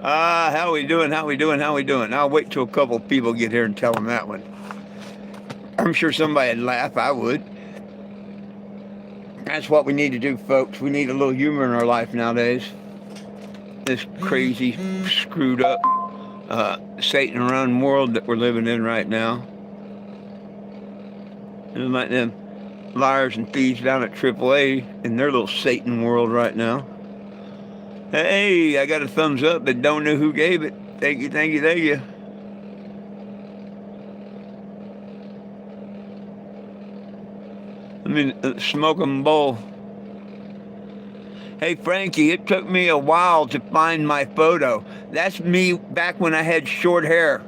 How we doing? How we doing? How we doing? I'll wait till a couple of people get here and tell them that one. I'm sure somebody'd laugh. I would. That's what we need to do, folks. We need a little humor in our life nowadays. This crazy, screwed up, Satan-run world that we're living in right now. It's like them liars and thieves down at AAA in their little Satan world right now. Hey, I got a thumbs up, but don't know who gave it. Thank you, thank you, thank you. I mean, smoke 'em bowl. Hey, Frankie, it took me a while to find my photo. That's me back when I had short hair.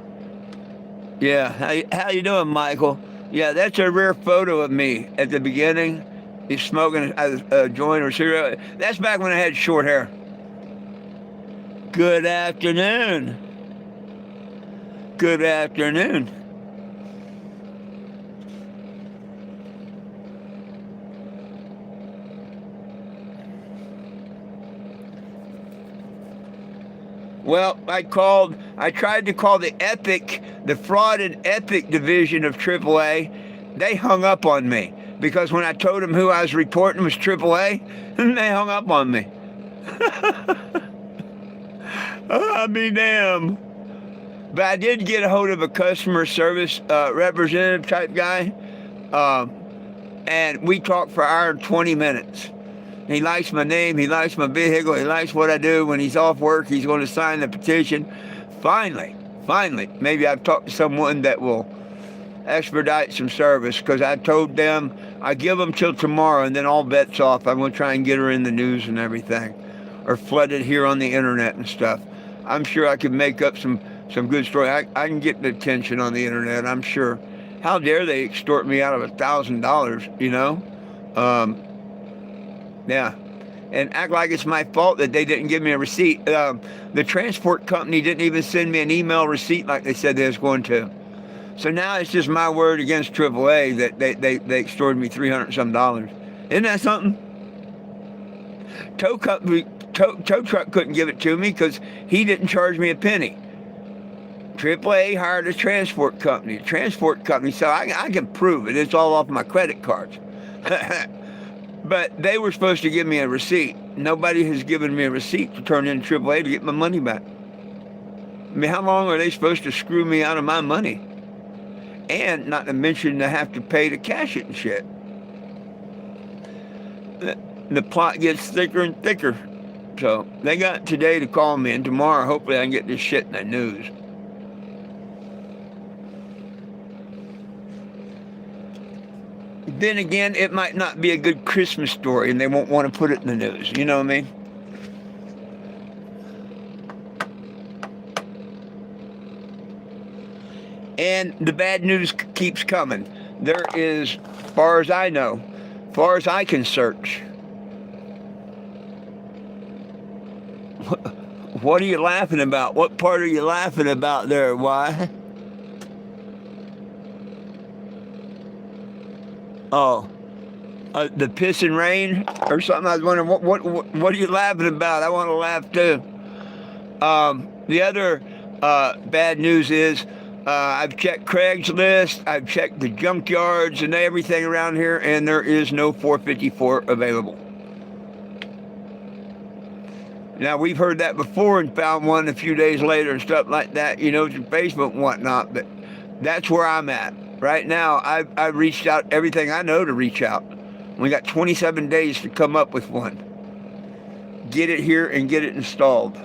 Yeah, how you doing, Michael? Yeah, that's a rare photo of me at the beginning. He's smoking a joint or cigarette. That's back when I had short hair. Good afternoon. Good afternoon. Well, I tried to call the fraud and ethic division of AAA. They hung up on me because when I told them who I was reporting was AAA, they hung up on me. Oh, I'll be damned. But I did get a hold of a customer service representative type guy, and we talked for an hour and 20 minutes. He likes my name, he likes my vehicle, he likes what I do. When he's off work, he's going to sign the petition. Finally, maybe I've talked to someone that will expedite some service, because I told them I give them till tomorrow and then all bets off. I'm going to try and get her in the news and everything, or flooded here on the internet and stuff. I'm sure I can make up some good story. I can get the attention on the internet, I'm sure. How dare they extort me out of $1,000, you know? Yeah. And act like it's my fault that they didn't give me a receipt. The transport company didn't even send me an email receipt like they said they was going to. So now it's just my word against AAA that they extorted me $300 and some. Isn't that something? Tow truck couldn't give it to me because he didn't charge me a penny. AAA hired a transport company. So I can prove it. It's all off my credit cards. But they were supposed to give me a receipt. Nobody has given me a receipt to turn in AAA to get my money back. I mean, how long are they supposed to screw me out of my money? And not to mention I have to pay to cash it and shit. The plot gets thicker and thicker. So they got today to call me, and tomorrow hopefully I can get this shit in the news. Then again, it might not be a good Christmas story and they won't want to put it in the news. You know what I mean? And the bad news keeps coming. There is, as far as I know, as far as I can search. What are you laughing about? What part are you laughing about there? Why? Oh, the piss and rain or something. I was wondering what are you laughing about? I want to laugh too. The other bad news is I've checked Craigslist, I've checked the junkyards and everything around here, and there is no 454 available. Now, we've heard that before and found one a few days later and stuff like that, you know, through Facebook and whatnot, but that's where I'm at. Right now, I've reached out everything I know to reach out. We got 27 days to come up with one. Get it here and get it installed.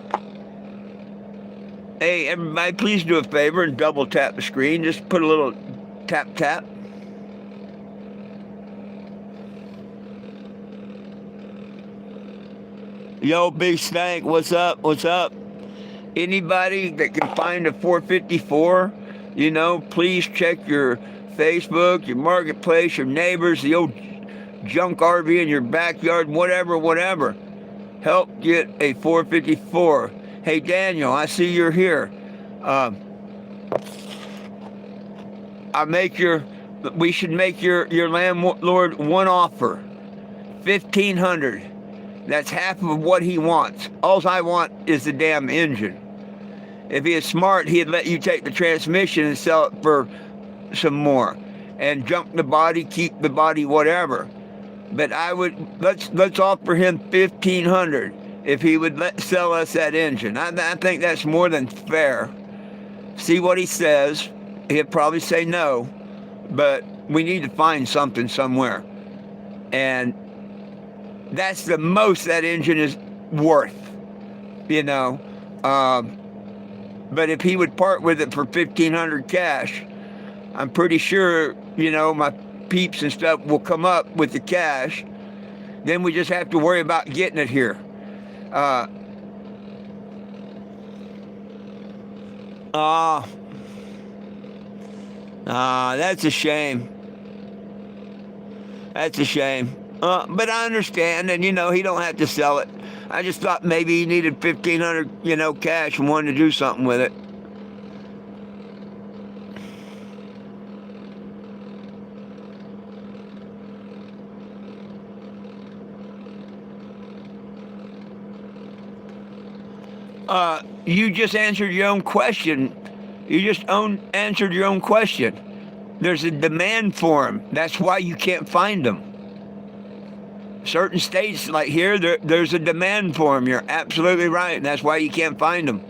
Hey, everybody, please do a favor and double tap the screen. Just put a little tap, tap. Yo, Big Stank, what's up? What's up? Anybody that can find a 454, you know, please check your Facebook, your marketplace, your neighbors, the old junk RV in your backyard, whatever. Help get a 454. Hey, Daniel, I see you're here. We should make your landlord one offer, $1,500. That's half of what he wants. All I want is the damn engine. If he is smart, he'd let you take the transmission and sell it for some more, and junk the body, keep the body, whatever. But I would let's offer him 1,500 if he would sell us that engine. I think that's more than fair. See what he says. He'll probably say no, but we need to find something somewhere, and that's the most that engine is worth, you know. But if he would part with it for 1,500 cash, I'm pretty sure, you know, my peeps and stuff will come up with the cash. Then we just have to worry about getting it here. That's a shame. That's a shame. But I understand, and you know, he don't have to sell it. I just thought maybe he needed 1,500, you know, cash and wanted to do something with it. You just answered your own question. You just answered your own question. There's a demand for them. That's why you can't find them. Certain states, like here, there's a demand for them. You're absolutely right. And that's why you can't find them.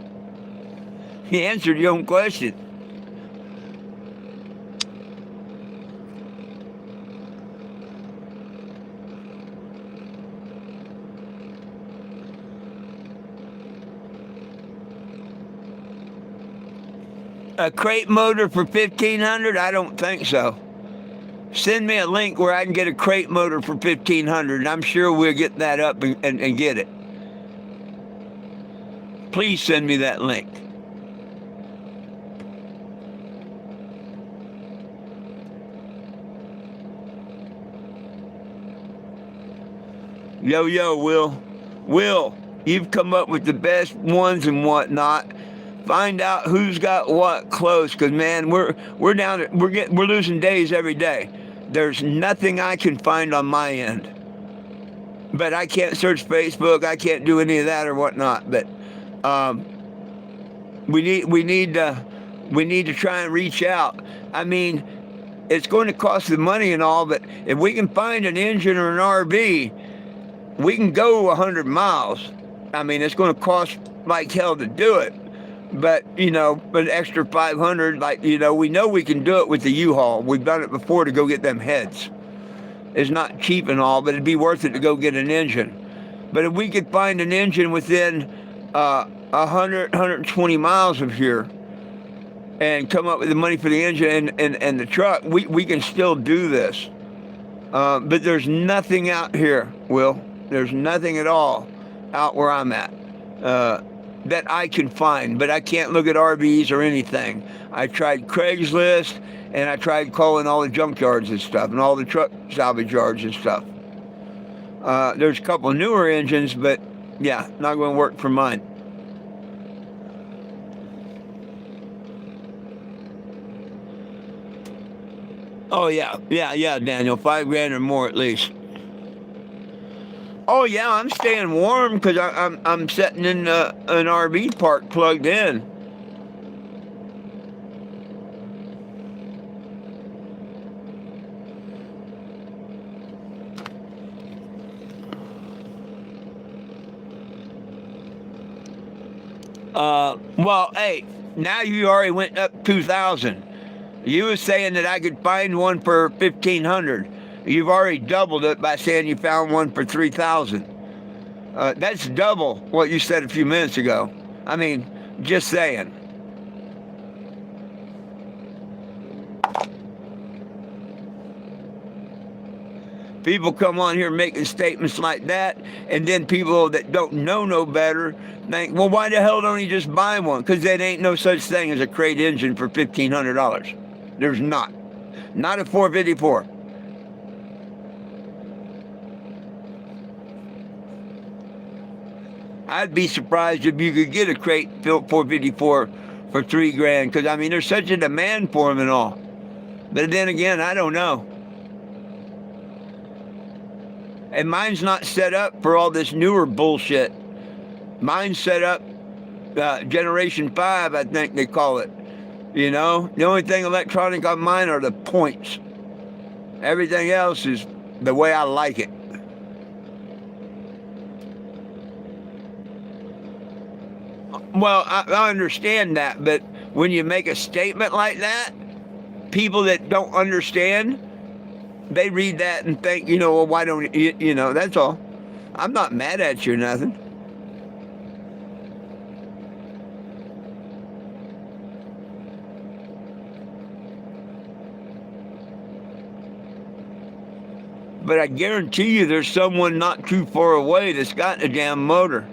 You answered your own question. A crate motor for 1,500? I don't think so. Send me a link where I can get a crate motor for 1,500, and I'm sure we'll get that up and get it. Please send me that link. Yo, Will. Will, you've come up with the best ones and whatnot. Find out who's got what close, because man, we're down. We're losing days every day. There's nothing I can find on my end. But I can't search Facebook. I can't do any of that or whatnot. But we need to try and reach out. I mean, it's going to cost the money and all, but if we can find an engine or an RV, we can go 100 miles. I mean, it's going to cost like hell to do it. But, you know, an extra 500, like, you know we can do it with the U-Haul. We've done it before to go get them heads. It's not cheap and all, but it'd be worth it to go get an engine. But if we could find an engine within 120 miles of here and come up with the money for the engine and the truck, we can still do this. But there's nothing out here, Will. There's nothing at all out where I'm at. That I can find, but I can't look at RVs or anything. I tried Craigslist, and I tried calling all the junkyards and stuff, and all the truck salvage yards and stuff. There's a couple newer engines, but yeah, not going to work for mine. Oh yeah, Daniel, $5,000 or more at least. Oh yeah, I'm staying warm because I'm sitting in an RV park plugged in. Well, hey, now you already went up 2,000. You were saying that I could find one for 1,500. You've already doubled it by saying you found one for 3,000. That's double what you said a few minutes ago. I mean, just saying. People come on here making statements like that, and then people that don't know no better think, well, why the hell don't you just buy one? Because there ain't no such thing as a crate engine for $1,500. There's not. Not a 454. I'd be surprised if you could get a crate built 454 for $3,000, because I mean there's such a demand for them and all. But then again, I don't know. And mine's not set up for all this newer bullshit. Mine's set up Generation 5, I think they call it. You know, the only thing electronic on mine are the points. Everything else is the way I like it. Well, I understand that, but when you make a statement like that, people that don't understand, they read that and think, well, why don't you know, that's all. I'm not mad at you or nothing. But I guarantee you there's someone not too far away that's got a damn motor.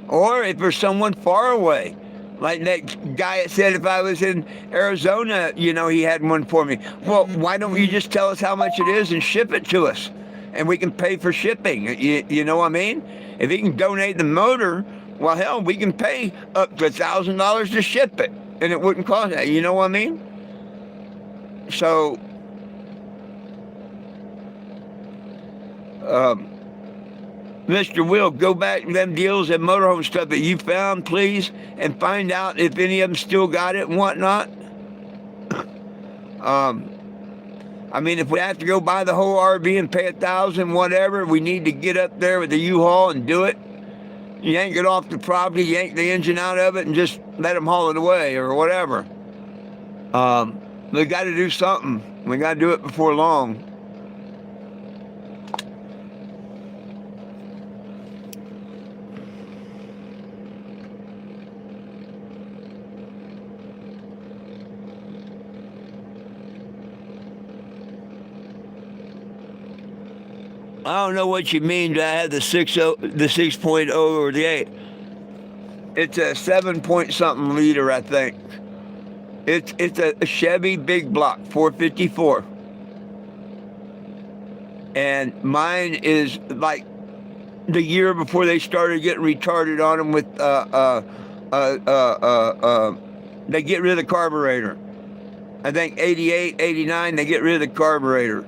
Or if there's someone far away, like that guy that said if I was in Arizona, he had one for me. Well, why don't you just tell us how much it is and ship it to us? And we can pay for shipping. You know what I mean? If he can donate the motor, well, hell, we can pay up to $1,000 to ship it. And it wouldn't cost that. You know what I mean? So, Mr. Will, go back to them deals and motorhome stuff that you found, please, and find out if any of them still got it and whatnot. I mean, if we have to go buy the whole RV and pay $1,000, whatever, we need to get up there with the U-Haul and do it. Yank it off the property, yank the engine out of it, and just let them haul it away or whatever. We got to do something. We got to do it before long. I don't know what you mean. Do I have the 6.0 or the 8? It's a 7 point something liter, I think. It's a Chevy big block 454, and mine is like the year before they started getting retarded on them with they get rid of the carburetor. I think 88, 89 they get rid of the carburetor.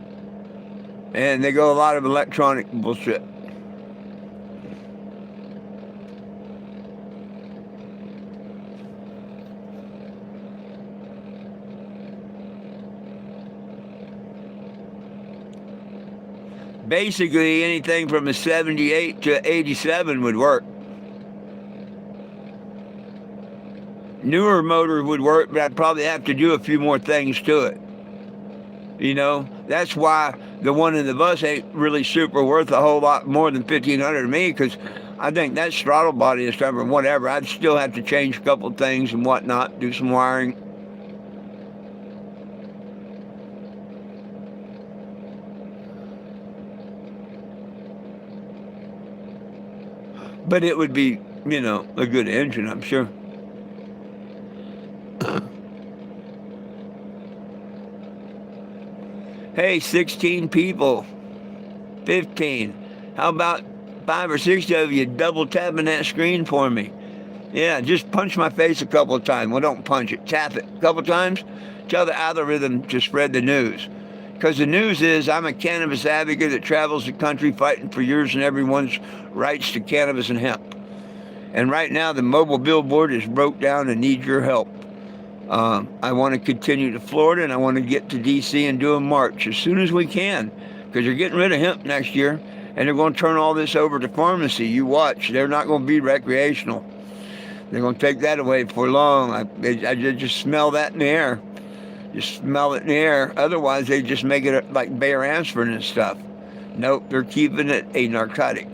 And they go a lot of electronic bullshit. Basically, anything from a 78 to 87 would work. Newer motor would work, but I'd probably have to do a few more things to it. That's why the one in the bus ain't really super worth a whole lot more than $1,500 to me, because I think that throttle body is stubborn, whatever. I'd still have to change a couple of things and whatnot, do some wiring. But it would be, a good engine, I'm sure. Hey, 16 people, 15. How about 5 or 6 of you double tapping that screen for me? Yeah, just punch my face a couple of times. Well, don't punch it. Tap it a couple of times. Tell the algorithm to spread the news. Because the news is I'm a cannabis advocate that travels the country fighting for yours and everyone's rights to cannabis and hemp. And right now the mobile billboard is broke down and needs your help. I want to continue to Florida, and I want to get to D.C. and do a march as soon as we can, because they're getting rid of hemp next year, and they're going to turn all this over to pharmacy. You watch. They're not going to be recreational. They're going to take that away before long. I just smell that in the air. Just smell it in the air. Otherwise, they just make it like Bayer aspirin and stuff. Nope, they're keeping it a narcotic.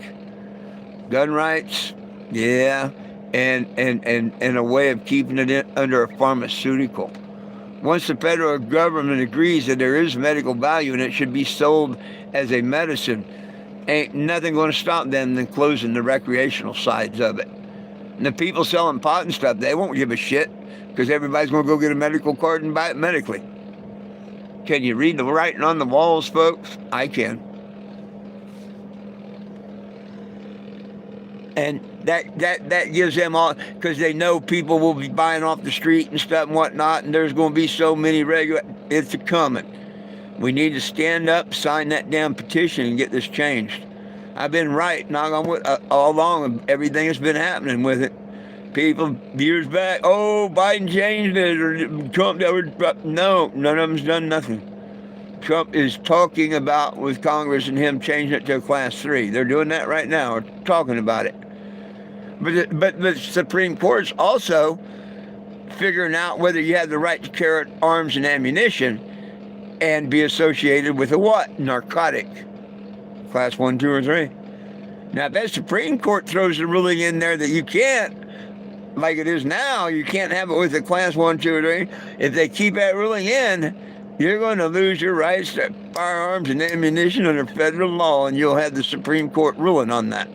Gun rights, yeah. And a way of keeping it under a pharmaceutical. Once the federal government agrees that there is medical value and it should be sold as a medicine, ain't nothing going to stop them than closing the recreational sides of it. And the people selling pot and stuff, they won't give a shit, because everybody's going to go get a medical card and buy it medically. Can you read the writing on the walls, folks? I can. And that gives them all, because they know people will be buying off the street and stuff and whatnot, and there's going to be so many it's a coming. We need to stand up, sign that damn petition, and get this changed. I've been right, knock on wood, all along of everything that's been happening with it. People years back, oh, Biden changed it, or Trump, no, none of them's done nothing. Trump is talking about with Congress and him changing it to a class 3. They're doing that right now, or talking about it. But the Supreme Court's also figuring out whether you have the right to carry arms and ammunition and be associated with a what? Narcotic. Class 1, 2, or 3. Now, if that Supreme Court throws a ruling in there that you can't, like it is now, you can't have it with a class 1, 2, or 3. If they keep that ruling in, you're going to lose your rights to firearms and ammunition under federal law, and you'll have the Supreme Court ruling on that.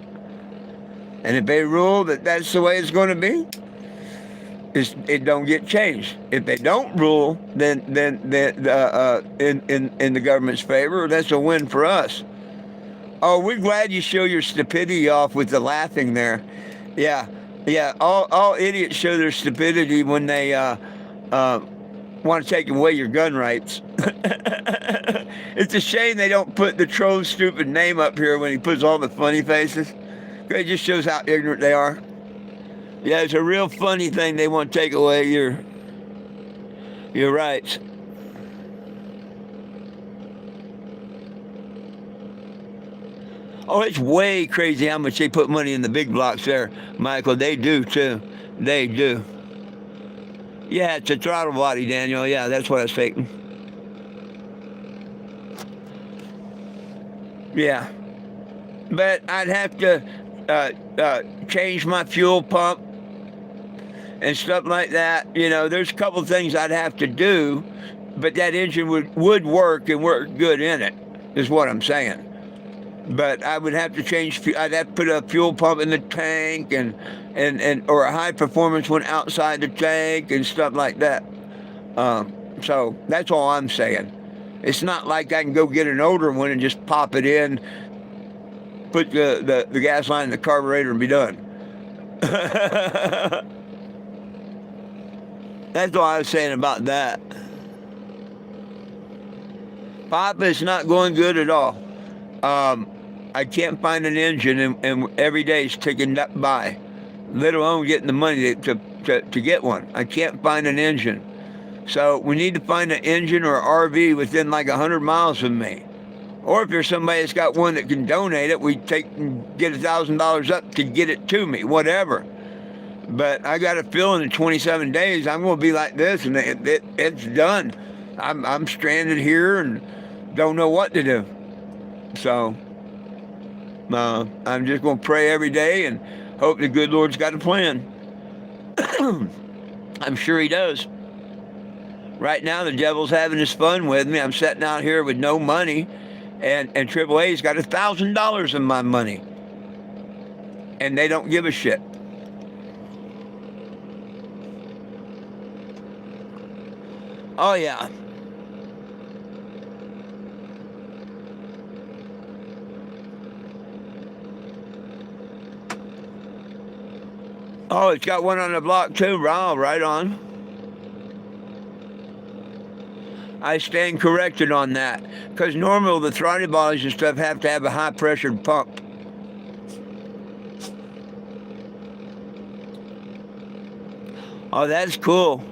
And if they rule that that's the way it's going to be, it don't get changed. If they don't rule, then in the government's favor, that's a win for us. Oh, we're glad you show your stupidity off with the laughing there. Yeah. All idiots show their stupidity when they want to take away your gun rights. It's a shame they don't put the troll's stupid name up here when he puts all the funny faces. It just shows how ignorant they are. Yeah, it's a real funny thing. They want to take away your rights. Oh, it's way crazy how much they put money in the big blocks there, Michael. They do, too. They do. Yeah, it's a throttle body, Daniel. Yeah, that's what I was thinking. Yeah. But I'd have to change my fuel pump and stuff like that. You know, there's a couple of things I'd have to do, but that engine would work and work good in it, is what I'm saying. But I would have to change. I'd have to put a fuel pump in the tank and or a high performance one outside the tank and stuff like that. So that's all I'm saying. It's not like I can go get an older one and just pop it in, put the gas line in the carburetor and be done. That's all I was saying about that. Papa is not going good at all. I can't find an engine, and every day is ticking by, let alone getting the money to get one. I can't find an engine. So we need to find an engine or RV within like 100 miles of me. Or if there's somebody that's got one that can donate it, we take and get $1,000 up to get it to me, whatever. But I got a feeling in 27 days I'm going to be like this, and it's done. I'm stranded here and don't know what to do. So I'm just going to pray every day and hope the good Lord's got a plan. I'm sure he does. Right now the devil's having his fun with me. I'm sitting out here with no money, and AAA's got $1,000 of my money, and they don't give a shit. Oh yeah. Oh, it's got one on the block too. Wow, right on. I stand corrected on that. Because normally the throttle bodies and stuff have to have a high pressured pump. Oh, that's cool.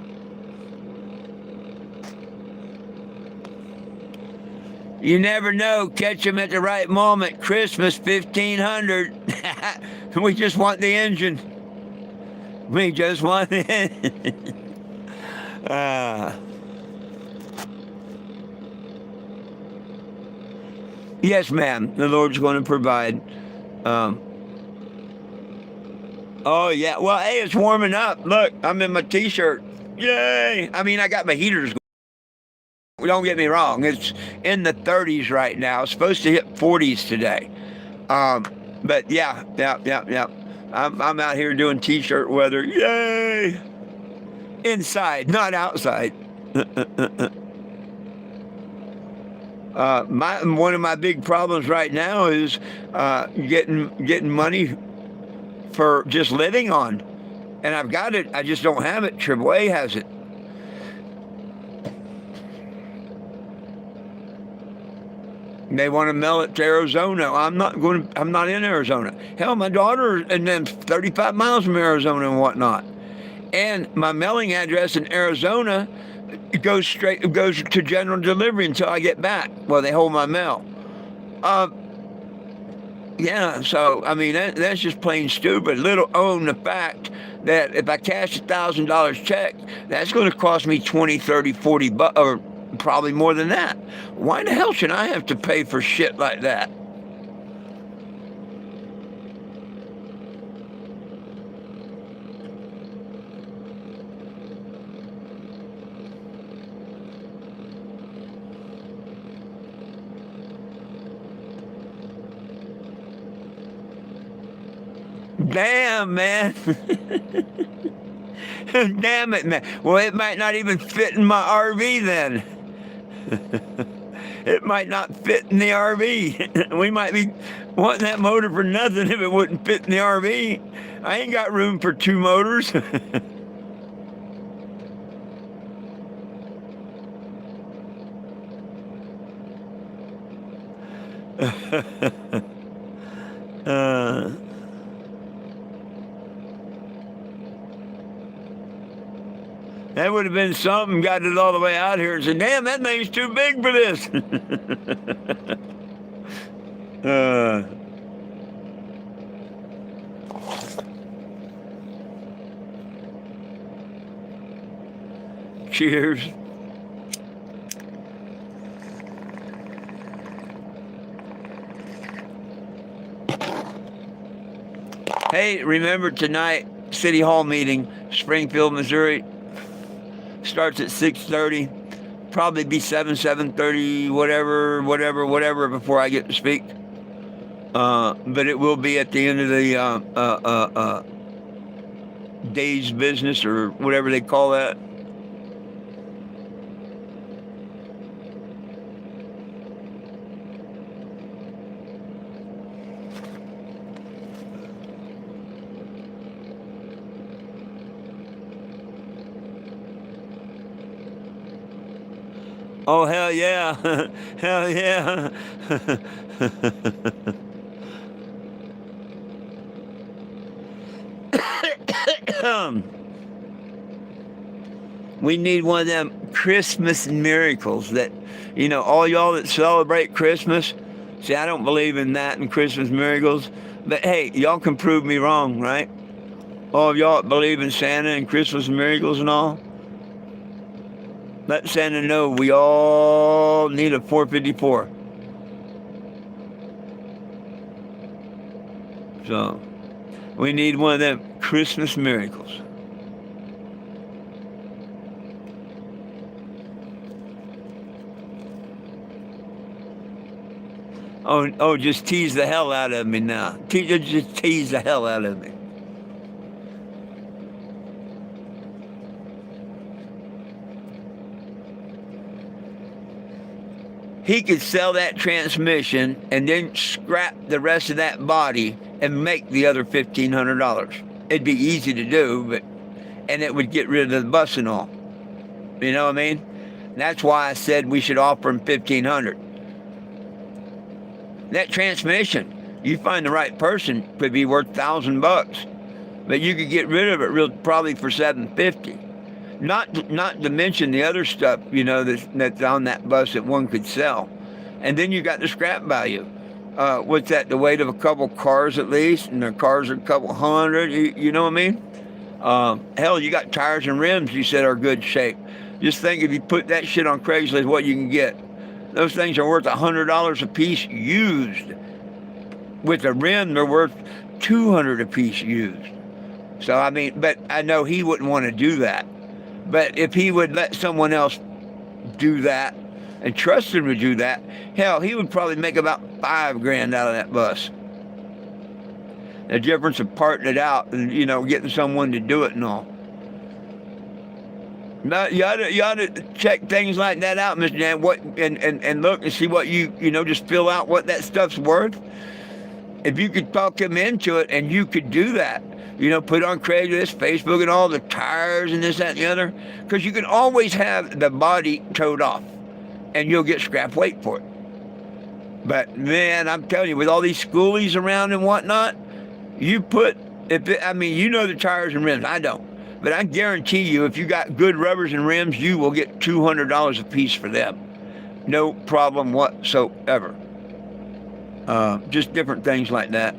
You never know. Catch them at the right moment. Christmas 1500. We just want the engine. We just want the engine. Yes, ma'am. The Lord's going to provide. Oh, yeah. Well, hey, it's warming up. Look, I'm in my T-shirt. Yay. I mean, I got my heaters. Don't get me wrong. It's in the 30s right now. It's supposed to hit 40s today. But yeah. I'm out here doing T-shirt weather. Yay. Inside, not outside. One of my big problems right now is getting money for just living on, and I've got it. I just don't have it. AAA has it. They want to mail it to Arizona. I'm not in Arizona. Hell, my daughter and them 35 miles from Arizona and whatnot. And my mailing address in Arizona goes to general delivery until I get back. Well, they hold my mail. Uh, yeah, so I mean that's just plain stupid. Little own the fact that if I cash $1,000 check, that's going to cost me 20, 30, 40 bucks, or probably more than that. Why the hell should I have to pay for shit like that? Damn, man. Damn it, man. Well, it might not even fit in my RV then. It might not fit in the RV. We might be wanting that motor for nothing if it wouldn't fit in the RV. I ain't got room for 2 motors. uh, that would have been something. Got it all the way out here and said, "Damn, that thing's too big for this." uh, Cheers. Hey, remember tonight, City Hall meeting, Springfield, Missouri. Starts at 6:30. Probably be 7:30, whatever, before I get to speak. But it will be at the end of the day's business, or whatever they call that. Oh, hell yeah. Hell yeah. We need one of them Christmas miracles that, all y'all that celebrate Christmas. See, I don't believe in that and Christmas miracles. But hey, y'all can prove me wrong, right? All of y'all that believe in Santa and Christmas miracles and all. Let Santa know we all need a 454. So, we need one of them Christmas miracles. Oh, just tease the hell out of me now. Just tease the hell out of me. He could sell that transmission and then scrap the rest of that body and make the other $1,500. It'd be easy to do, and it would get rid of the bus and all. You know what I mean? That's why I said we should offer him $1,500. That transmission, you find the right person, could be worth $1,000, but you could get rid of it probably for $750. Not to mention the other stuff, that's on that bus that one could sell. And then you got the scrap value. What's that, the weight of a couple cars at least, and the cars are a couple hundred, you know what I mean? Hell, you got tires and rims you said are good shape. Just think if you put that shit on Craigslist, what you can get. Those things are worth $100 a piece used. With a rim, they're worth $200 a piece used. So, I mean, but I know he wouldn't want to do that. But if he would let someone else do that and trust him to do that, hell, he would probably make about $5,000 out of that bus. The difference of parting it out and, getting someone to do it and all. Now, you ought to check things like that out, Mr. Dan, and look and see what just fill out what that stuff's worth. If you could talk him into it and you could do that, put on Craigslist, Facebook, and all the tires and this, that, and the other. Because you can always have the body towed off, and you'll get scrap weight for it. But man, I'm telling you, with all these schoolies around and whatnot, you put I mean, you know the tires and rims. I don't, but I guarantee you, if you got good rubbers and rims, you will get $200 a piece for them. No problem whatsoever. Just different things like that.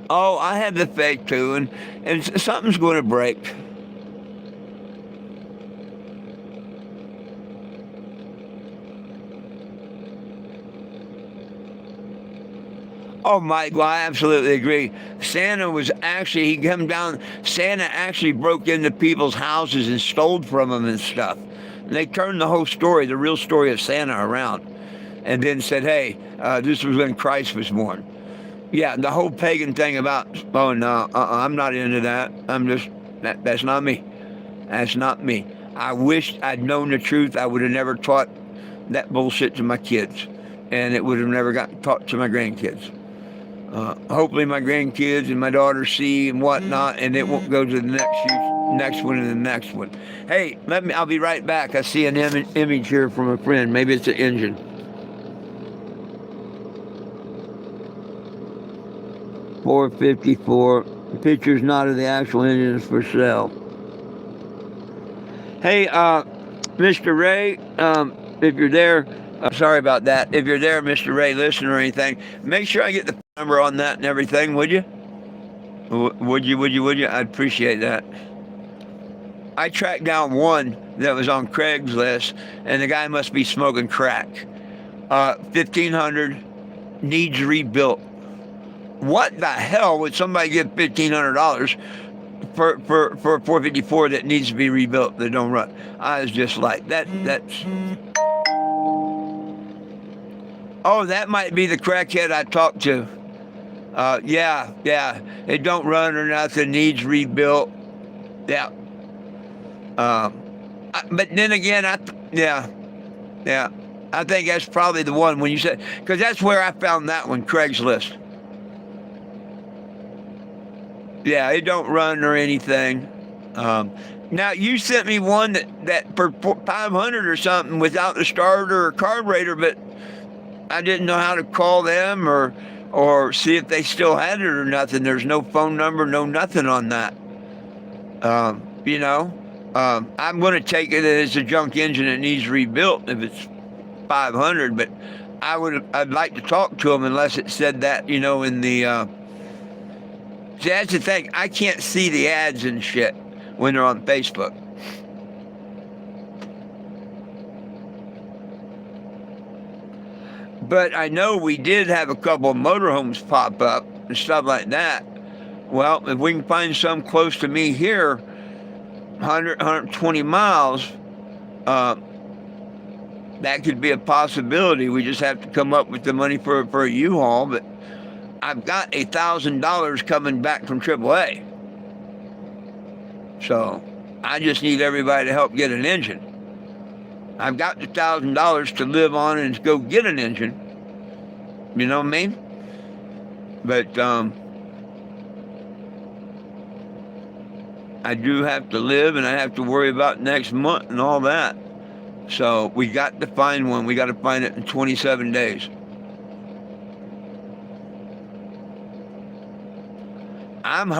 Oh, I have the faith too, and something's going to break. Oh, Mike, well, I absolutely agree. Santa was actually, he come down, Santa actually broke into people's houses and stole from them and stuff. And they turned the whole story, the real story of Santa, around. And then said, hey, this was when Christ was born. Yeah, the whole pagan thing about, oh, no, I'm not into that. That's not me. That's not me. I wish I'd known the truth. I would have never taught that bullshit to my kids. And it would have never got taught to my grandkids. Hopefully my grandkids and my daughter see and whatnot, and it won't go to the next one and the next one. Hey, I'll be right back. I see an image here from a friend. Maybe it's an engine. 454. Pictures not of the actual engines for sale. Hey, Mr. Ray, if you're there, sorry about that. If you're there, Mr. Ray, listen or anything, make sure I get the number on that and everything, would you? Would you? I'd appreciate that. I tracked down one that was on Craigslist, and the guy must be smoking crack. 1,500, needs rebuilt. What the hell would somebody give $1,500 for a 454 that needs to be rebuilt, that don't run? I was just like, that's... Oh, that might be the crackhead I talked to. Yeah, it don't run or nothing, needs rebuilt. Yeah. But then again, yeah, I think that's probably the one when you said, because that's where I found that one, Craigslist. Yeah, it don't run or anything. Now you sent me one that for 500 or something without the starter or carburetor, but I didn't know how to call them or see if they still had it or nothing. There's no phone number, no nothing on that. You know, I'm going to take it as a junk engine that needs rebuilt if it's 500, but I'd like to talk to them unless it said that, in the, see, that's the thing. I can't see the ads and shit when they're on Facebook. But I know we did have a couple of motorhomes pop up and stuff like that. Well, if we can find some close to me here, 100, 120 miles, that could be a possibility. We just have to come up with the money for a U-Haul. But I've got $1,000 coming back from AAA. So I just need everybody to help get an engine. I've got the $1,000 to live on and go get an engine. You know what I mean? But I do have to live, and I have to worry about next month and all that. So we got to find one. We got to find it in 27 days. I'm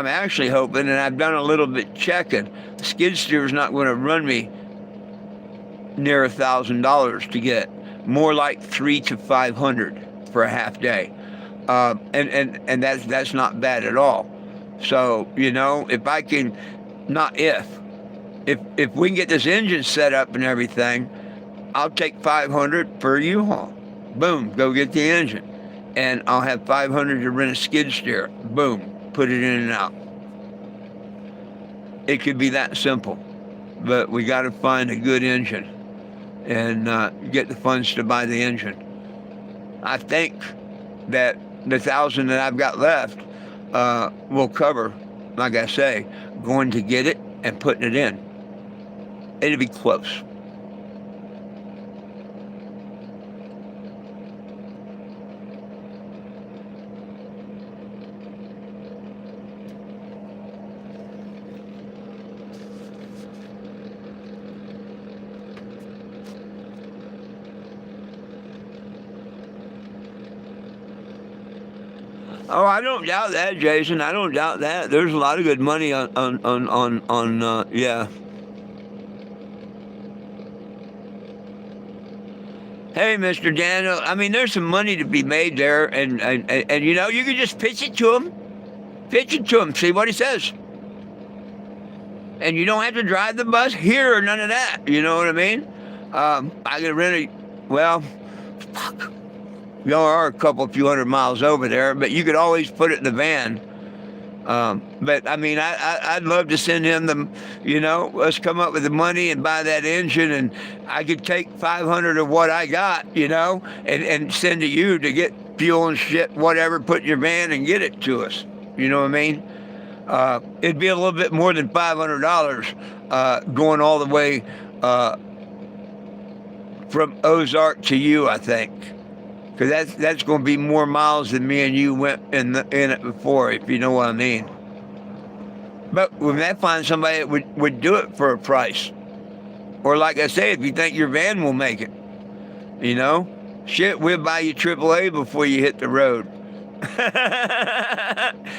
actually hoping, and I've done a little bit checking, the skid steer is not going to run me near $1,000 to get. More like $300 to $500 for a half day. And that's not bad at all. So, if I can, not if we can get this engine set up and everything, I'll take $500 per U-Haul. Boom, go get the engine. And I'll have $500 to rent a skid steer. Boom, put it in and out. It could be that simple. But we got to find a good engine and get the funds to buy the engine. I think that the $1,000 that I've got left will cover, like I say, going to get it and putting it in. It'll be close. Oh, I don't doubt that, Jason. I don't doubt that. There's a lot of good money on yeah. Hey, Mr. Daniel. I mean, there's some money to be made there, and you know, you can just pitch it to him. Pitch it to him. See what he says. And you don't have to drive the bus here or none of that. You know what I mean? I could rent a, well, fuck. Y'all are a few hundred miles over there, but you could always put it in the van. But I mean, I'd love to send him the, you know, let's come up with the money and buy that engine, and I could take 500 of what I got, you know, and send to you to get fuel and shit, whatever, put in your van and get it to us. You know what I mean? It'd be a little bit more than $500 going all the way from Ozark to you, I think. Because that's going to be more miles than me and you went in it before, if you know what I mean. But we may find somebody that would do it for a price. Or like I say, if you think your van will make it, you know, shit, we'll buy you AAA before you hit the road.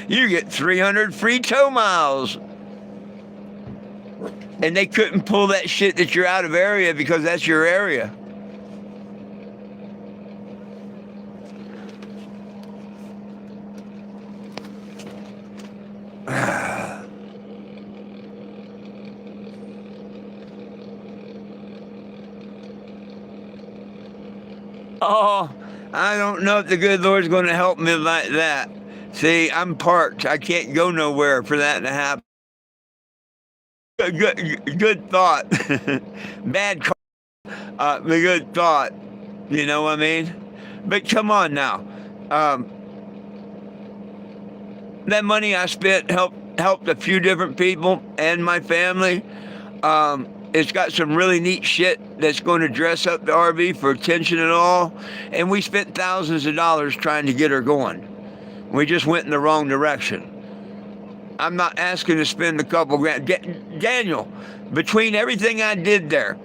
You get 300 free tow miles. And they couldn't pull that shit that you're out of area because that's your area. Oh, I don't know if the good Lord's going to help me like that. See, I'm parked. I can't go nowhere for that to happen. Good thought. Bad car, but good thought. You know what I mean? But come on now. That money I spent helped a few different people and my family. It's got some really neat shit that's going to dress up the RV for attention and all. And we spent thousands of dollars trying to get her going. We just went in the wrong direction. I'm not asking to spend a couple grand. Daniel, between everything I did there,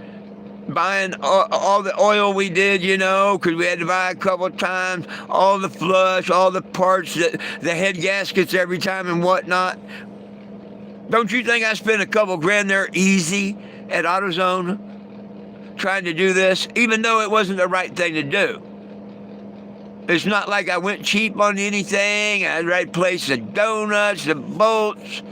buying all the oil we did, you know, because we had to buy a couple of times, all the flush, all the parts, the head gaskets every time and whatnot. Don't you think I spent a couple grand there easy at AutoZone trying to do this, even though it wasn't the right thing to do? It's not like I went cheap on anything. I replaced the donuts, the bolts.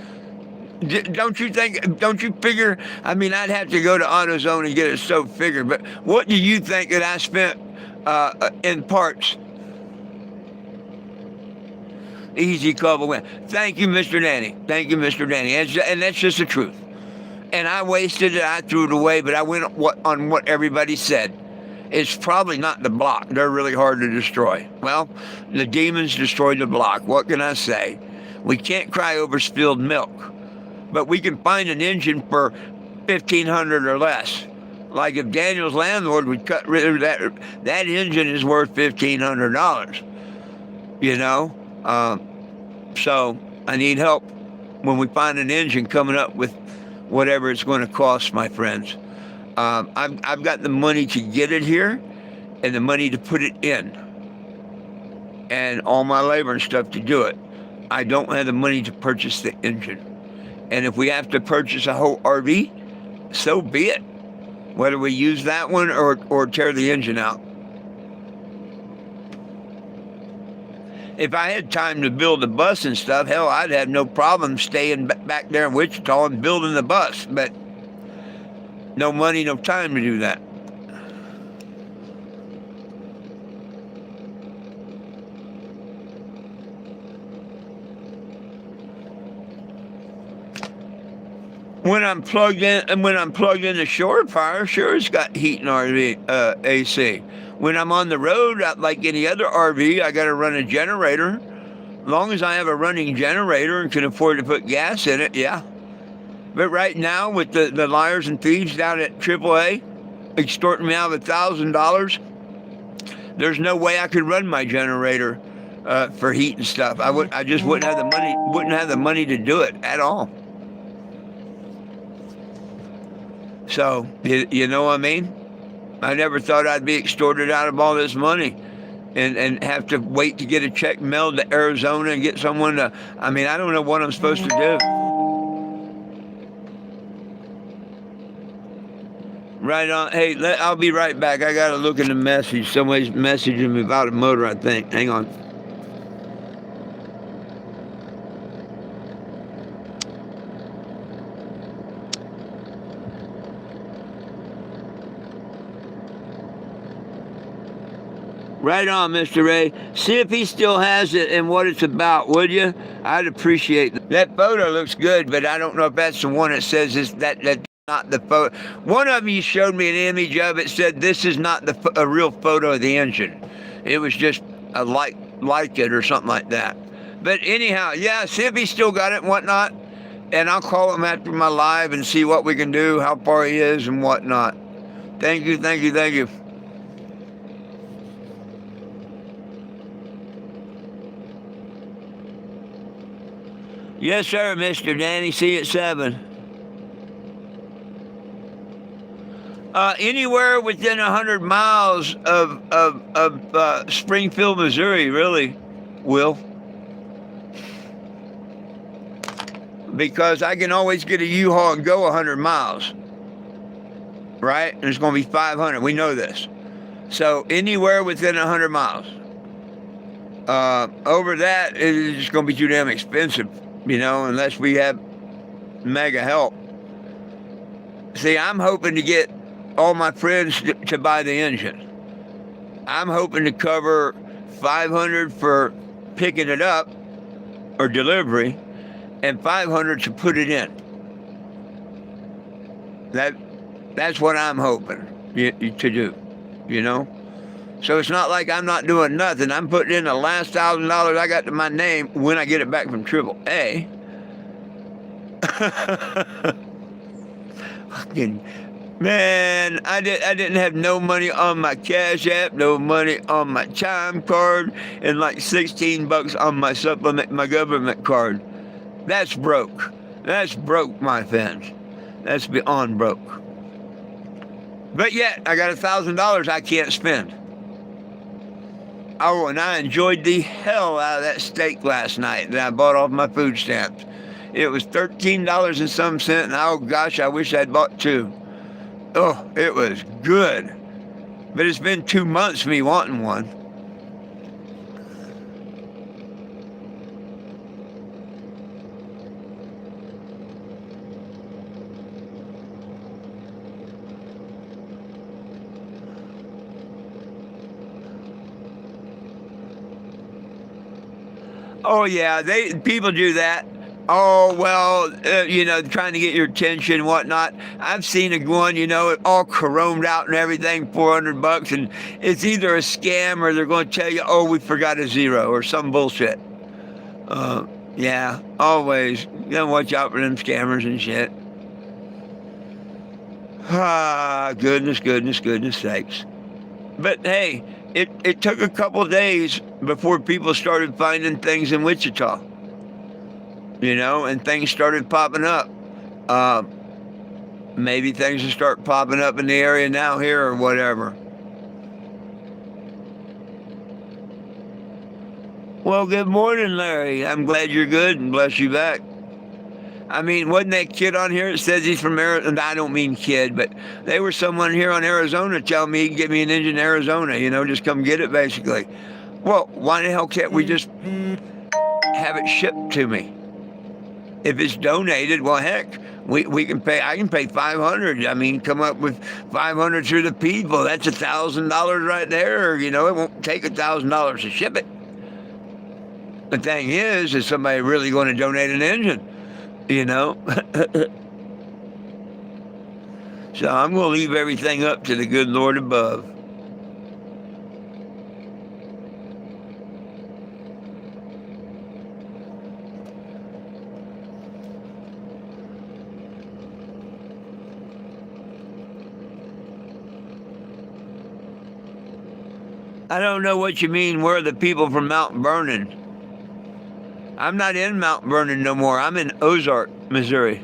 Don't you think, don't you figure, I mean, I'd have to go to AutoZone and get it so figured, but what do you think that I spent in parts? Easy couple win. Thank you, Mr. Danny. Thank you, Mr. Danny. And that's just the truth. And I wasted it. I threw it away, but I went on what everybody said. It's probably not the block. They're really hard to destroy. Well, the demons destroyed the block. What can I say? We can't cry over spilled milk, but we can find an engine for $1,500 or less. Like if Daniel's landlord would cut rid of that engine is worth $1,500. You know? So I need help when we find an engine coming up with whatever it's going to cost, my friends. I've got the money to get it here and the money to put it in and all my labor and stuff to do it. I don't have the money to purchase the engine. And if we have to purchase a whole RV, so be it. Whether we use that one or tear the engine out. If I had time to build a bus and stuff, hell, I'd have no problem staying back there in Wichita and building the bus. But no money, no time to do that. When I'm plugged in the shore fire, sure, it's got heat and RV AC. When I'm on the road, like any other RV, I got to run a generator. As long as I have a running generator and can afford to put gas in it, yeah. But right now, with the liars and thieves down at AAA extorting me out of $1,000, there's no way I could run my generator for heat and stuff. I just wouldn't have the money to do it at all. So you know what I mean? I never thought I'd be extorted out of all this money and have to wait to get a check mailed to Arizona and get someone to, I mean, I don't know what I'm supposed to do. Right on. Hey, I'll be right back. I got to look in the message. Somebody's messaging me about a motor, I think. Hang on. Right on, Mr. Ray. See if he still has it and what it's about, would you? I'd appreciate that. That photo looks good, but I don't know if that's the one that says that's not the photo. One of you showed me an image of it, said this is not a real photo of the engine. It was just a like it or something like that. But anyhow, yeah, see if he still got it and whatnot. And I'll call him after my live and see what we can do, how far he is and whatnot. Thank you, thank you, thank you. Yes, sir, Mr. Danny. See you at 7. Anywhere within 100 miles of Springfield, Missouri, really, Will. Because I can always get a U-Haul and go 100 miles. Right? And it's going to be 500. We know this. So anywhere within 100 miles. Over that, it's just going to be too damn expensive. Unless we have mega help. See, I'm hoping to get all my friends to buy the engine. I'm hoping to cover $500 for picking it up or delivery, and $500 to put it in. That's what I'm hoping to do. So it's not like I'm not doing nothing. I'm putting in the last $1,000 I got to my name when I get it back from AAA. Fucking man, I didn't have no money on my Cash App, no money on my Chime card, and like $16 on my government card. That's broke. That's broke, my friends. That's beyond broke. But yet, I got $1,000 I can't spend. Oh, and I enjoyed the hell out of that steak last night that I bought off my food stamps. It was $13 and some cent, and oh gosh, I wish I'd bought 2. Oh, it was good. But it's been 2 months me wanting one. Oh yeah, people do that. Oh well, trying to get your attention and whatnot. I've seen a one, all chromed out and everything, $400, and it's either a scam or they're going to tell you, oh, we forgot a zero or some bullshit. Yeah, always. Watch out for them scammers and shit. Ah, goodness sakes. But hey, it took a couple of days before people started finding things in Wichita. And things started popping up. Maybe things will start popping up in the area now here or whatever. Well, good morning, Larry. I'm glad you're good and bless you back. I mean, wasn't that kid on here that says he's from Arizona? I don't mean kid, but they were someone here on Arizona telling me he can get me an engine in Arizona, just come get it, basically. Well, why the hell can't we just have it shipped to me? If it's donated, well, heck, we can pay. I can pay $500. I mean, come up with $500 through the people. That's $1,000 right there. It won't take $1,000 to ship it. The thing is somebody really going to donate an engine? So I'm going to leave everything up to the good Lord above. I don't know what you mean, where are the people from Mount Vernon? I'm not in Mount Vernon no more. I'm in Ozark, Missouri.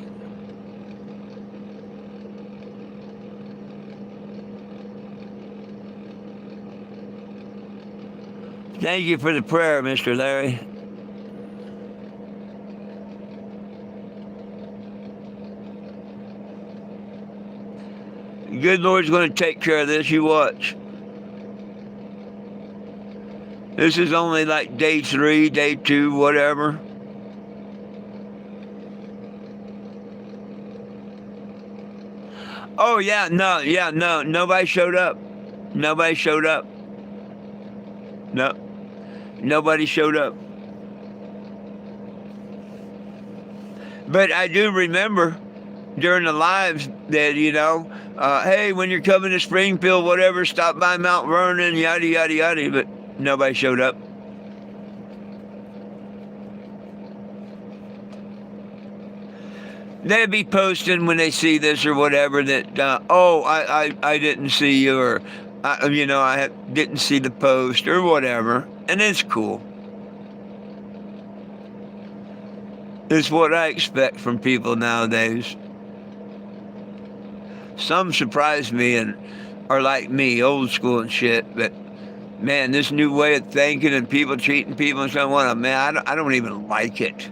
Thank you for the prayer, Mr. Larry. The good Lord's going to take care of this. You watch. This is only like day 3, day 2, whatever. Oh yeah, no. Nobody showed up. Nobody showed up. No, nobody showed up. But I do remember during the lives that, hey, when you're coming to Springfield, whatever, stop by Mount Vernon, yada yada yada. But nobody showed up. They'd be posting when they see this or whatever that, I didn't see you, or I didn't see the post or whatever, and it's cool. It's what I expect from people nowadays. Some surprise me and are like me, old school and shit, but man, this new way of thinking and people treating people and so on, man, I don't even like it.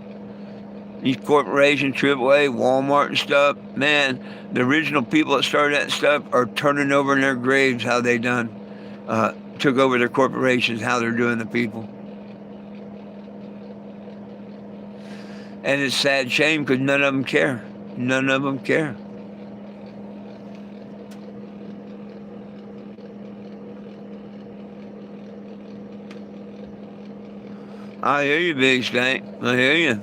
These corporations, AAA, Walmart and stuff, man, the original people that started that stuff are turning over in their graves how they took over their corporations, how they're doing the people. And it's a sad shame because none of them care. None of them care. I hear you, Big Stank. I hear you.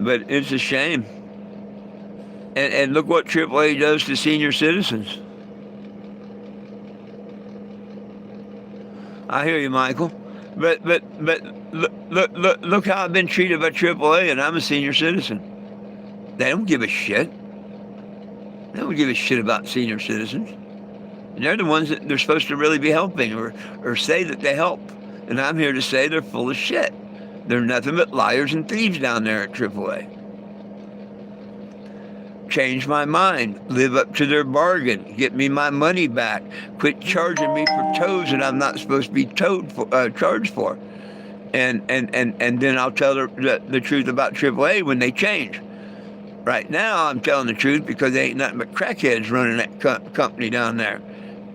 But it's a shame. And look what AAA does to senior citizens. I hear you, Michael. But look how I've been treated by AAA, and I'm a senior citizen. They don't give a shit. They don't give a shit about senior citizens. And they're the ones that they're supposed to really be helping or say that they help. And I'm here to say they're full of shit. They're nothing but liars and thieves down there at AAA. Change my mind. Live up to their bargain. Get me my money back. Quit charging me for tows that I'm not supposed to be charged for. And then I'll tell the truth about AAA when they change. Right now, I'm telling the truth because they ain't nothing but crackheads running that company down there.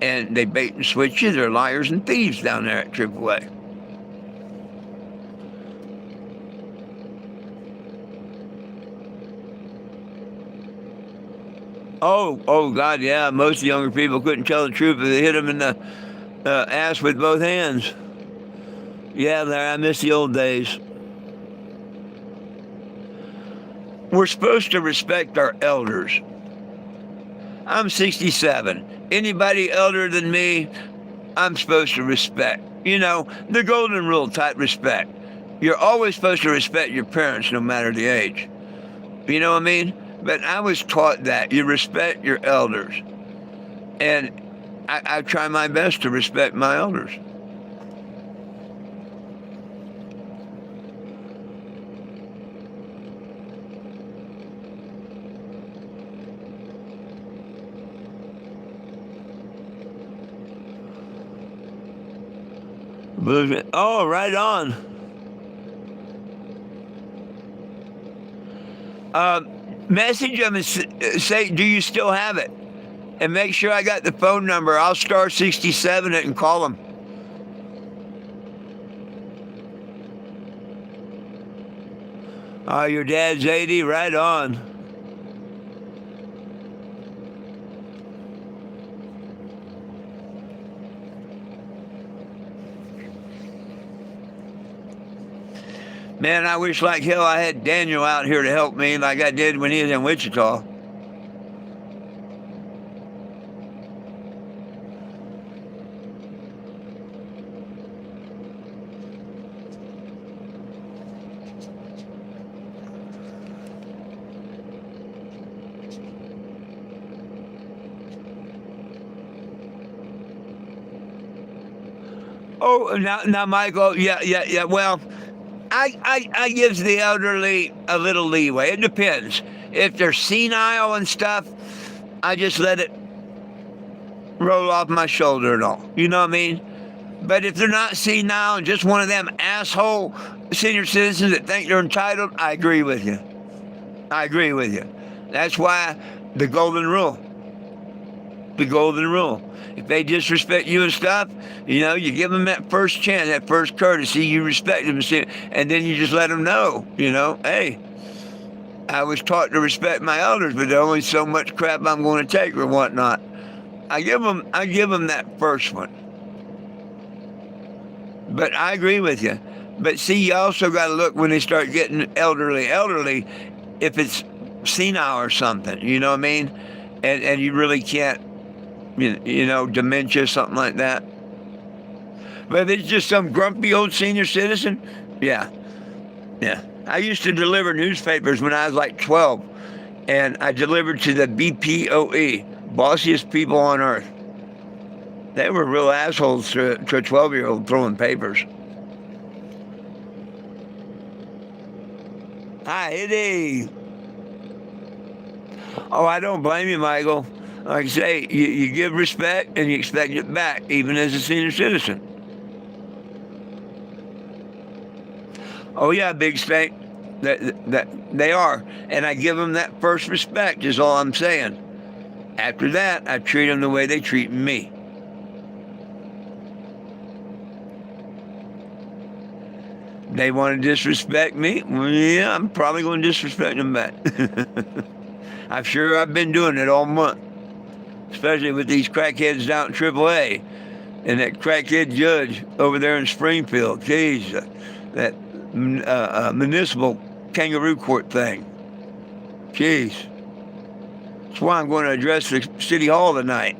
And they bait and switch you. They're liars and thieves down there at AAA. Oh, God, yeah. Most younger people couldn't tell the truth if they hit them in the ass with both hands. Yeah, Larry, I miss the old days. We're supposed to respect our elders. I'm 67. Anybody elder than me, I'm supposed to respect. The golden rule type respect. You're always supposed to respect your parents no matter the age. You know what I mean? But I was taught that you respect your elders. And I try my best to respect my elders. Oh, right on. Message them and say, do you still have it? And make sure I got the phone number. I'll star 67 it and call them. Oh, your dad's 80? Right on. Man, I wish like hell I had Daniel out here to help me like I did when he was in Wichita. Oh, now, Michael, yeah. Well, I gives the elderly a little leeway. It depends. If they're senile and stuff, I just let it roll off my shoulder and all. You know what I mean? But if they're not senile and just one of them asshole senior citizens that think they're entitled, I agree with you. I agree with you. That's why the golden rule. The golden rule. If they disrespect you and stuff, you give them that first chance, that first courtesy. You respect them, and then you just let them know, hey, I was taught to respect my elders, but there's only so much crap I'm going to take or whatnot. I give them that first one. But I agree with you. But see, you also got to look when they start getting elderly, if it's senile or something, you know what I mean? And you really can't, dementia, something like that. But if it's just some grumpy old senior citizen, yeah. I used to deliver newspapers when I was like 12, and I delivered to the BPOE, bossiest people on earth. They were real assholes to a 12-year-old throwing papers. Hi, Eddie. Oh, I don't blame you, Michael. Like I say, you give respect and you expect it back, even as a senior citizen. Oh yeah, big spank. That they are, and I give them that first respect. Is all I'm saying. After that, I treat them the way they treat me. They want to disrespect me? Well, yeah, I'm probably going to disrespect them back. I've been doing it all month, especially with these crackheads down at AAA and that crackhead judge over there in Springfield. Jeez, that municipal kangaroo court thing. Jeez. That's why I'm going to address the city hall tonight.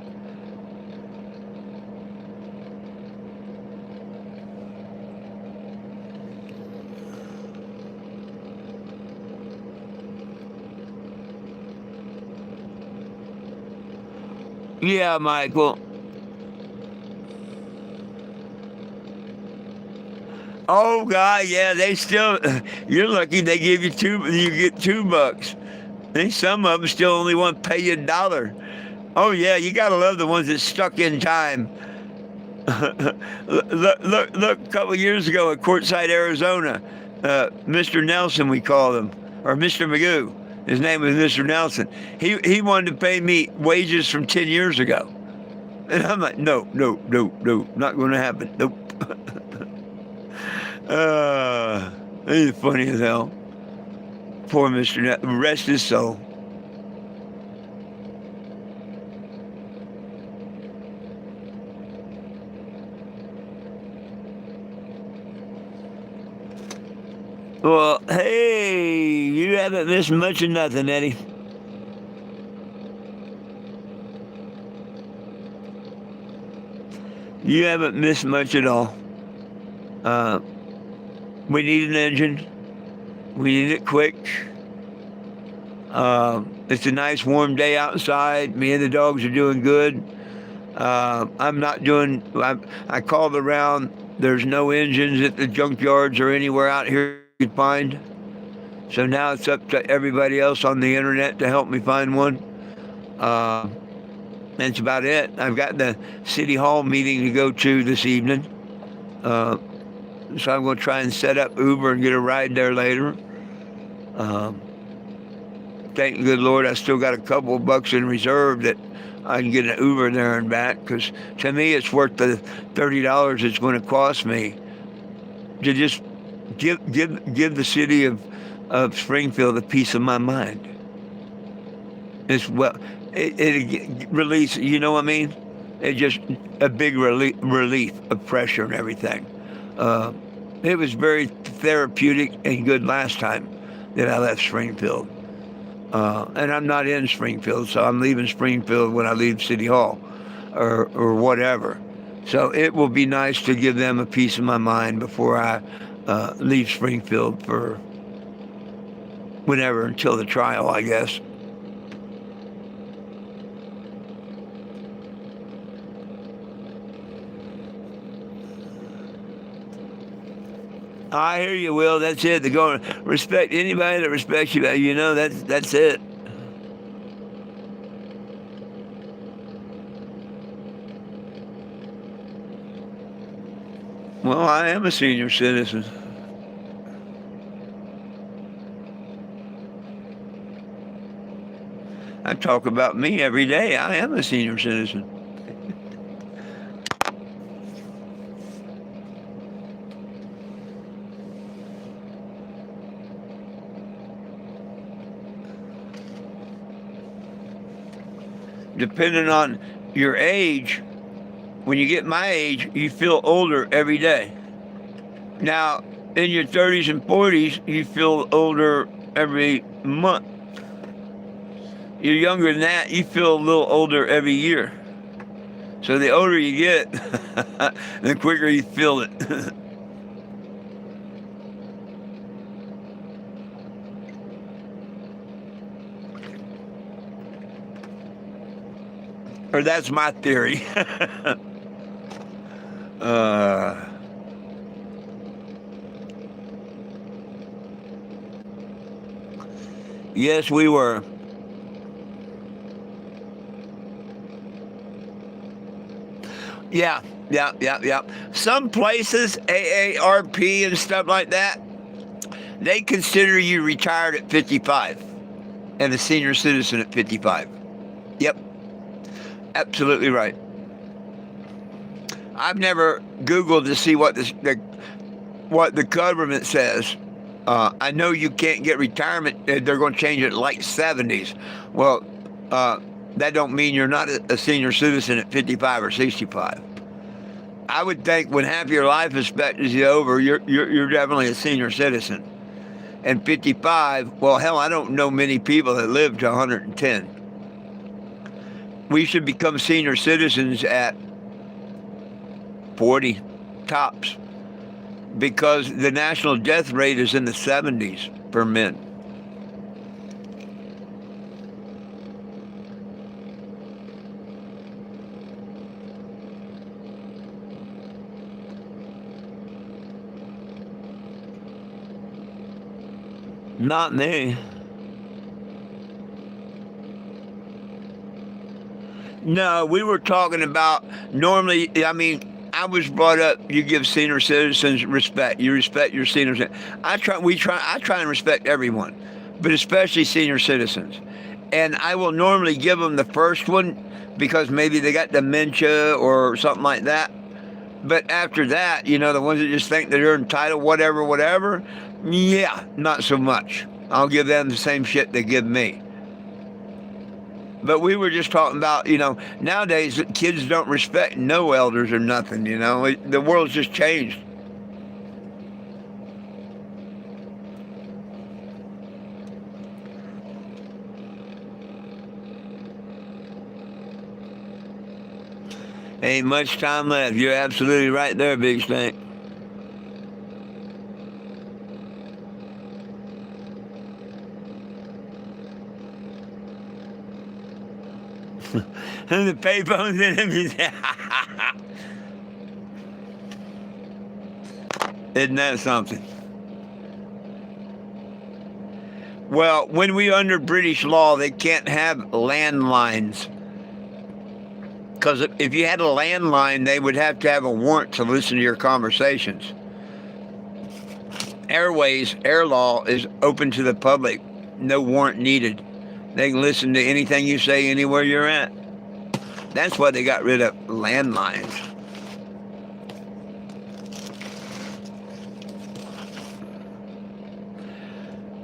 Yeah, Michael. Oh God, yeah, they still. You're lucky they give you You get $2. And some of them still only want to pay you $1. Oh yeah, you gotta love the ones that stuck in time. Look! A couple of years ago at Quartzsite, Arizona, Mr. Nelson, we called him, or Mr. Magoo. His name was Mr. Nelson. He wanted to pay me wages from 10 years ago, and I'm like, no, not going to happen. Nope. He's funny as hell. Poor Mr. Nelson. Rest his soul. Well, hey, you haven't missed much of nothing, Eddie. You haven't missed much at all. Uh, we need an engine. We need it quick. It's a nice warm day outside. Me and the dogs are doing good. I'm not doing. I called around. There's no engines at the junkyards or anywhere out here you can find. So now it's up to everybody else on the internet to help me find one. That's about it. I've got the city hall meeting to go to this evening. So I'm going to try and set up Uber and get a ride there later. Thank the good Lord, I still got a couple of bucks in reserve that I can get an Uber there and back. Because to me, it's worth the $30 it's going to cost me to just give the city of Springfield a piece of my mind. It's it release. You know what I mean? It just a big relief of pressure and everything. It was very therapeutic and good last time that I left Springfield. And I'm not in Springfield, so I'm leaving Springfield when I leave City Hall or whatever. So it will be nice to give them a piece of my mind before I leave Springfield for whenever, until the trial, I guess. I hear you, Will. That's it. They're going to respect anybody that respects you. That's it. Well, I am a senior citizen. I talk about me every day. I am a senior citizen. Depending on your age, when you get my age, you feel older every day. Now, in your 30s and 40s, you feel older every month. You're younger than that, you feel a little older every year. So the older you get, the quicker you feel it. Or that's my theory. uh, yes, we were. Yeah, yeah. Some places, AARP and stuff like that, they consider you retired at 55 and a senior citizen at 55. Yep, absolutely right. I've never Googled to see what the government says. I know you can't get retirement. They're going to change it like 70s. Well, uh, that don't mean you're not a senior citizen at 55 or 65. I would think when half your life expectancy is over, you're definitely a senior citizen. And 55, well, hell, I don't know many people that live to 110. We should become senior citizens at 40 tops, because the national death rate is in the 70s for men. Not me. No, we were talking about normally, I mean, I was brought up, you give senior citizens respect. You respect your senior citizens. I try and respect everyone, but especially senior citizens. And I will normally give them the first one because maybe they got dementia or something like that. But after that, the ones that just think that they're entitled, whatever, yeah, not so much. I'll give them the same shit they give me. But we were just talking about, nowadays kids don't respect no elders or nothing, The world's just changed. Ain't much time left. You're absolutely right there, Big Stank. And the payphones in him. Isn't that something? Well, when we were under British law, they can't have landlines. Because if you had a landline, they would have to have a warrant to listen to your conversations. Air law is open to the public. No warrant needed. They can listen to anything you say anywhere you're at. That's why they got rid of landlines.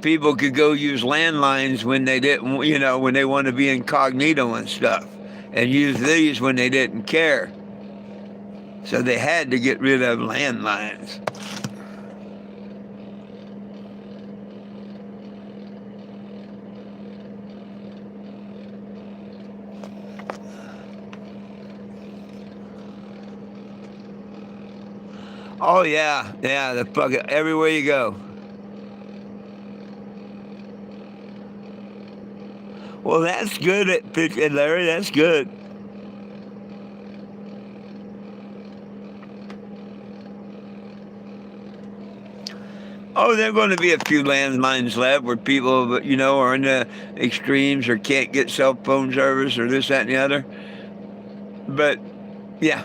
People could go use landlines when they didn't, when they want to be incognito and stuff, and use these when they didn't care. So they had to get rid of landlines. Oh yeah, the fuck everywhere you go. Well, that's good Larry. That's good. Oh, there are going to be a few landmines left where people, are in the extremes or can't get cell phone service or this, that, and the other. But yeah,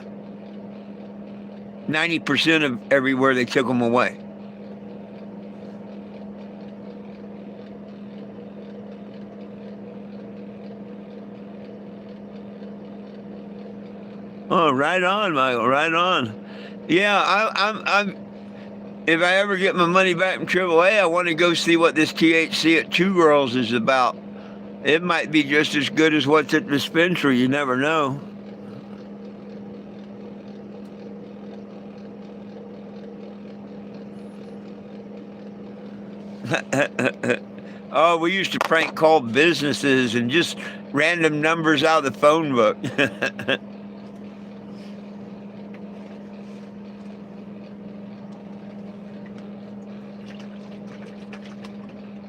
90% of everywhere they took them away. Oh, right on, Michael. Right on. Yeah, I'm. If I ever get my money back from AAA, I want to go see what this THC at Two Girls is about. It might be just as good as what's at the dispensary. You never know. Oh, we used to prank call businesses and just random numbers out of the phone book.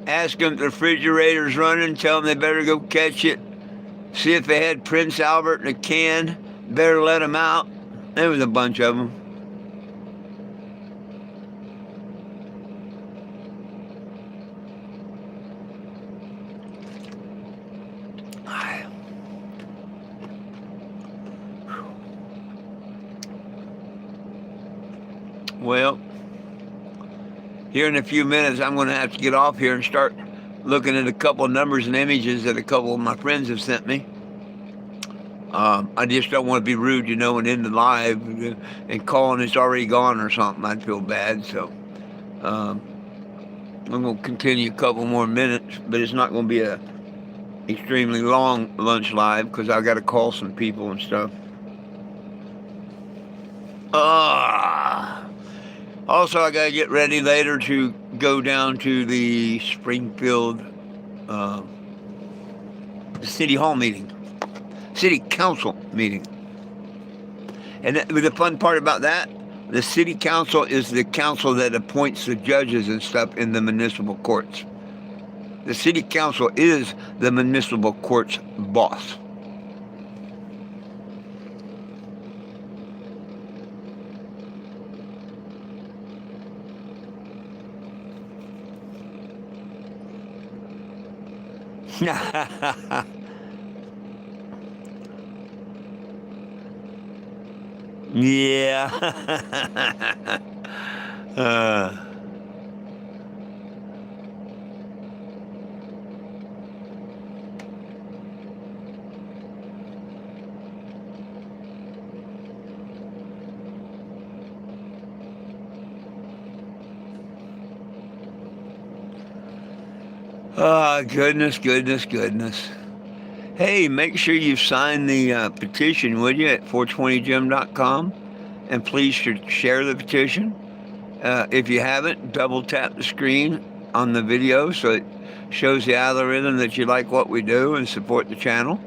Ask them if the refrigerator's running, tell them they better go catch it. See if they had Prince Albert in a can, better let them out. There was a bunch of them. Well, here in a few minutes, I'm going to have to get off here and start looking at a couple of numbers and images that a couple of my friends have sent me. I just don't want to be rude, and end the live and calling it's already gone or something. I'd feel bad. So I'm going to continue a couple more minutes, but it's not going to be a extremely long lunch live because I've got to call some people and stuff. Also, I got to get ready later to go down to the Springfield City Hall meeting, City Council meeting. And the fun part about that, the City Council is the council that appoints the judges and stuff in the municipal courts. The City Council is the municipal court's boss. Yeah. Oh, goodness. Hey, make sure you sign the petition, would you, at 420gym.com? And please share the petition. If you haven't, double tap the screen on the video so it shows the algorithm that you like what we do and support the channel.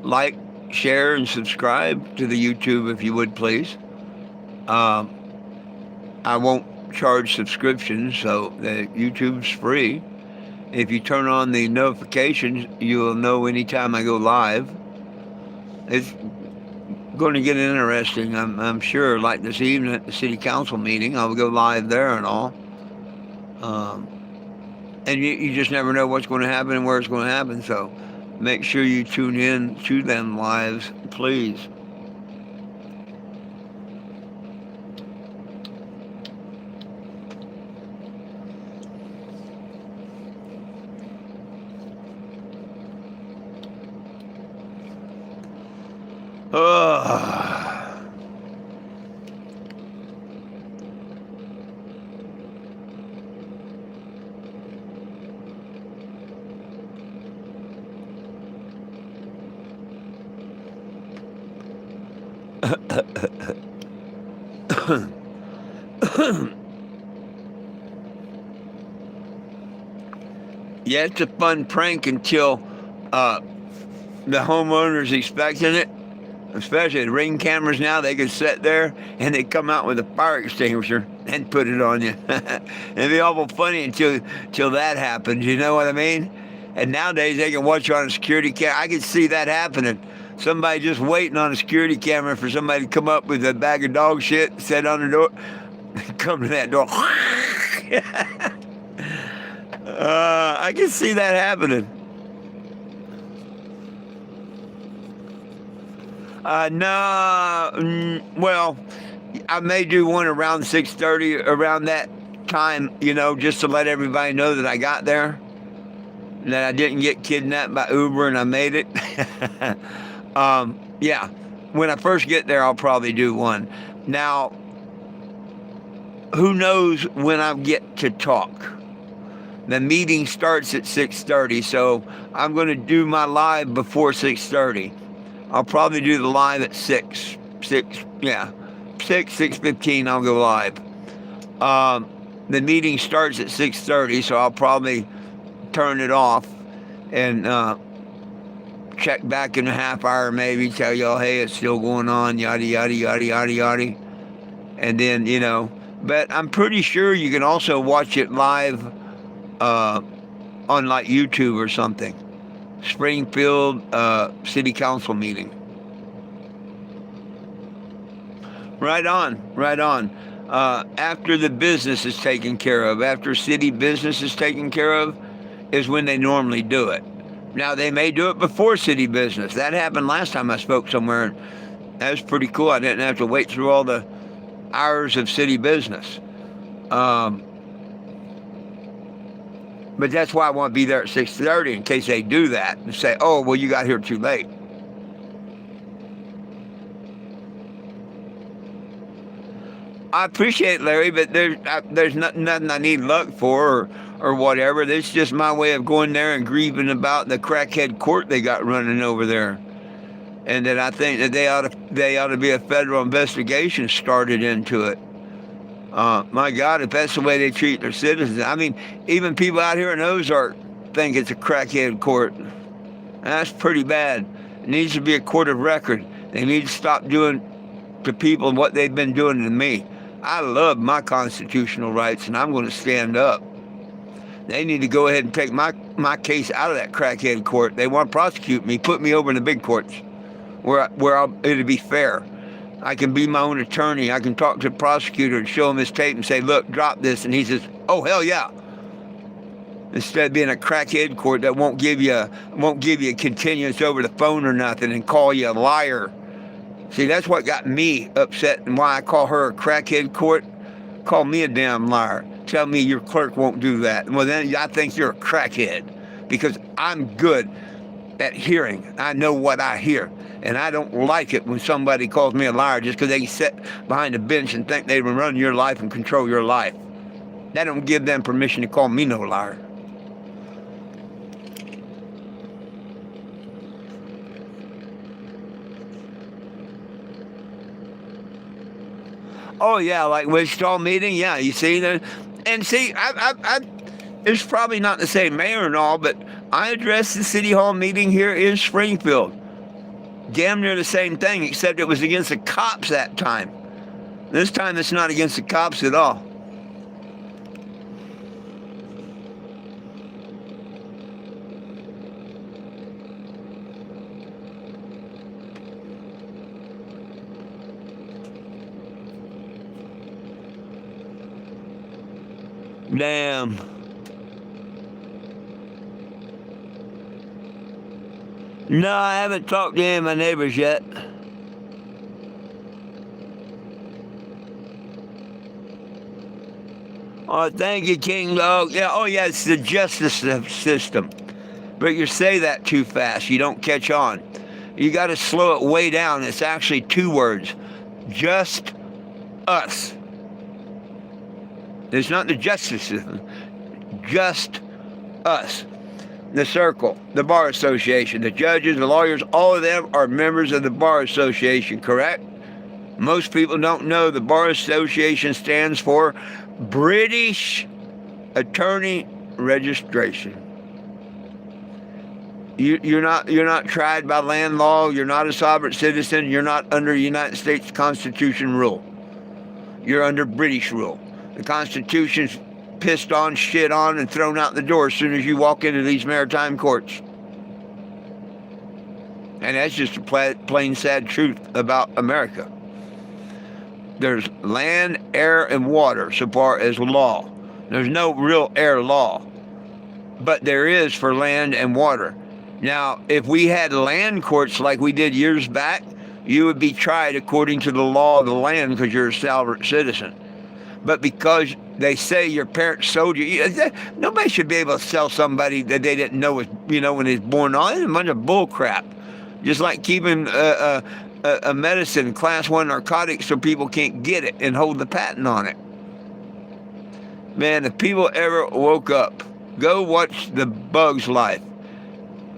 Like, share, and subscribe to the YouTube if you would, please. I won't charge subscriptions, so the YouTube's free. If you turn on the notifications, you'll know anytime I go live. It's going to get interesting, I'm sure. Like this evening at the City Council meeting, I'll go live there and all. And you just never know what's going to happen and where it's going to happen, so make sure you tune in to them lives, please. Yeah, it's a fun prank until the homeowner's expecting it. Especially the Ring cameras now, they can sit there and they come out with a fire extinguisher and put it on you. It'd be awful funny until that happens, you know what I mean? And nowadays they can watch you on a security camera. I can see that happening. Somebody just waiting on a security camera for somebody to come up with a bag of dog shit, set on the door, come to that door. I can see that happening. No, well, I may do one around 6:30, around that time, just to let everybody know that I got there, that I didn't get kidnapped by Uber and I made it. Yeah, when I first get there, I'll probably do one. Now, who knows when I get to talk? The meeting starts at 6:30, so I'm going to do my live before 6:30. I'll probably do the live at 6:15 I'll go live. The meeting starts at 6:30, so I'll probably turn it off and check back in a half hour, maybe tell y'all, hey, it's still going on, yada, yada, yada, yada, yada. And then, but I'm pretty sure you can also watch it live on like YouTube or something. Springfield City Council meeting. Right on. After the business is taken care of, after city business is taken care of, is when they normally do it. Now, they may do it before city business. That happened last time I spoke somewhere. That was pretty cool. I didn't have to wait through all the hours of city business. But that's why I want to be there at 6:30 in case they do that and say, oh, well, you got here too late. I appreciate it, Larry, but there's nothing I need luck for or whatever. It's just my way of going there and grieving about the crackhead court they got running over there. And that I think that they ought to be a federal investigation started into it. My God, if that's the way they treat their citizens. I mean, even people out here in Ozark think it's a crackhead court. That's pretty bad. It needs to be a court of record. They need to stop doing to people what they've been doing to me. I love my constitutional rights, and I'm going to stand up. They need to go ahead and take my case out of that crackhead court. They want to prosecute me, put me over in the big courts, where it'll be fair. I can be my own attorney. I can talk to the prosecutor and show him his tape and say, look, drop this. And he says, oh, hell yeah. Instead of being a crackhead court that won't give you a continuance over the phone or nothing and call you a liar. See, that's what got me upset and why I call her a crackhead court. Call me a damn liar. Tell me your clerk won't do that. Well, then I think you're a crackhead because I'm good at hearing. I know what I hear. And I don't like it when somebody calls me a liar just because they can sit behind a bench and think they can run your life and control your life. That don't give them permission to call me no liar. Oh, yeah, like Wichita meeting, yeah, you see that? And see, it's probably not the same mayor and all, but I addressed the city hall meeting here in Springfield. Damn near the same thing, except it was against the cops that time. This time it's not against the cops at all. Damn. No, I haven't talked to any of my neighbors yet. Oh, thank you, King Dog. Yeah, oh yeah, it's the justice system. But you say that too fast. You don't catch on. You got to slow it way down. It's actually two words. Just us. It's not the justice system. Just us. The circle, the bar association, the judges, the lawyers, all of them are members of the bar association, correct? Most people don't know the bar association stands for British Attorney Registration. You're not tried by land law. You're not a sovereign citizen. You're not under United States Constitution rule. You're under British rule. The Constitution's pissed on, shit on, and thrown out the door as soon as you walk into these maritime courts. And that's just a plain sad truth about America. There's land, air, and water so far as law. There's no real air law, but there is for land and water. Now, if we had land courts like we did years back, you would be tried according to the law of the land because you're a salvage citizen. But because they say your parents sold you, nobody should be able to sell somebody that they didn't know was, when they was born on. It's a bunch of bull crap. Just like keeping a medicine, class 1 narcotic, so people can't get it and hold the patent on it. Man, if people ever woke up, go watch The Bug's Life.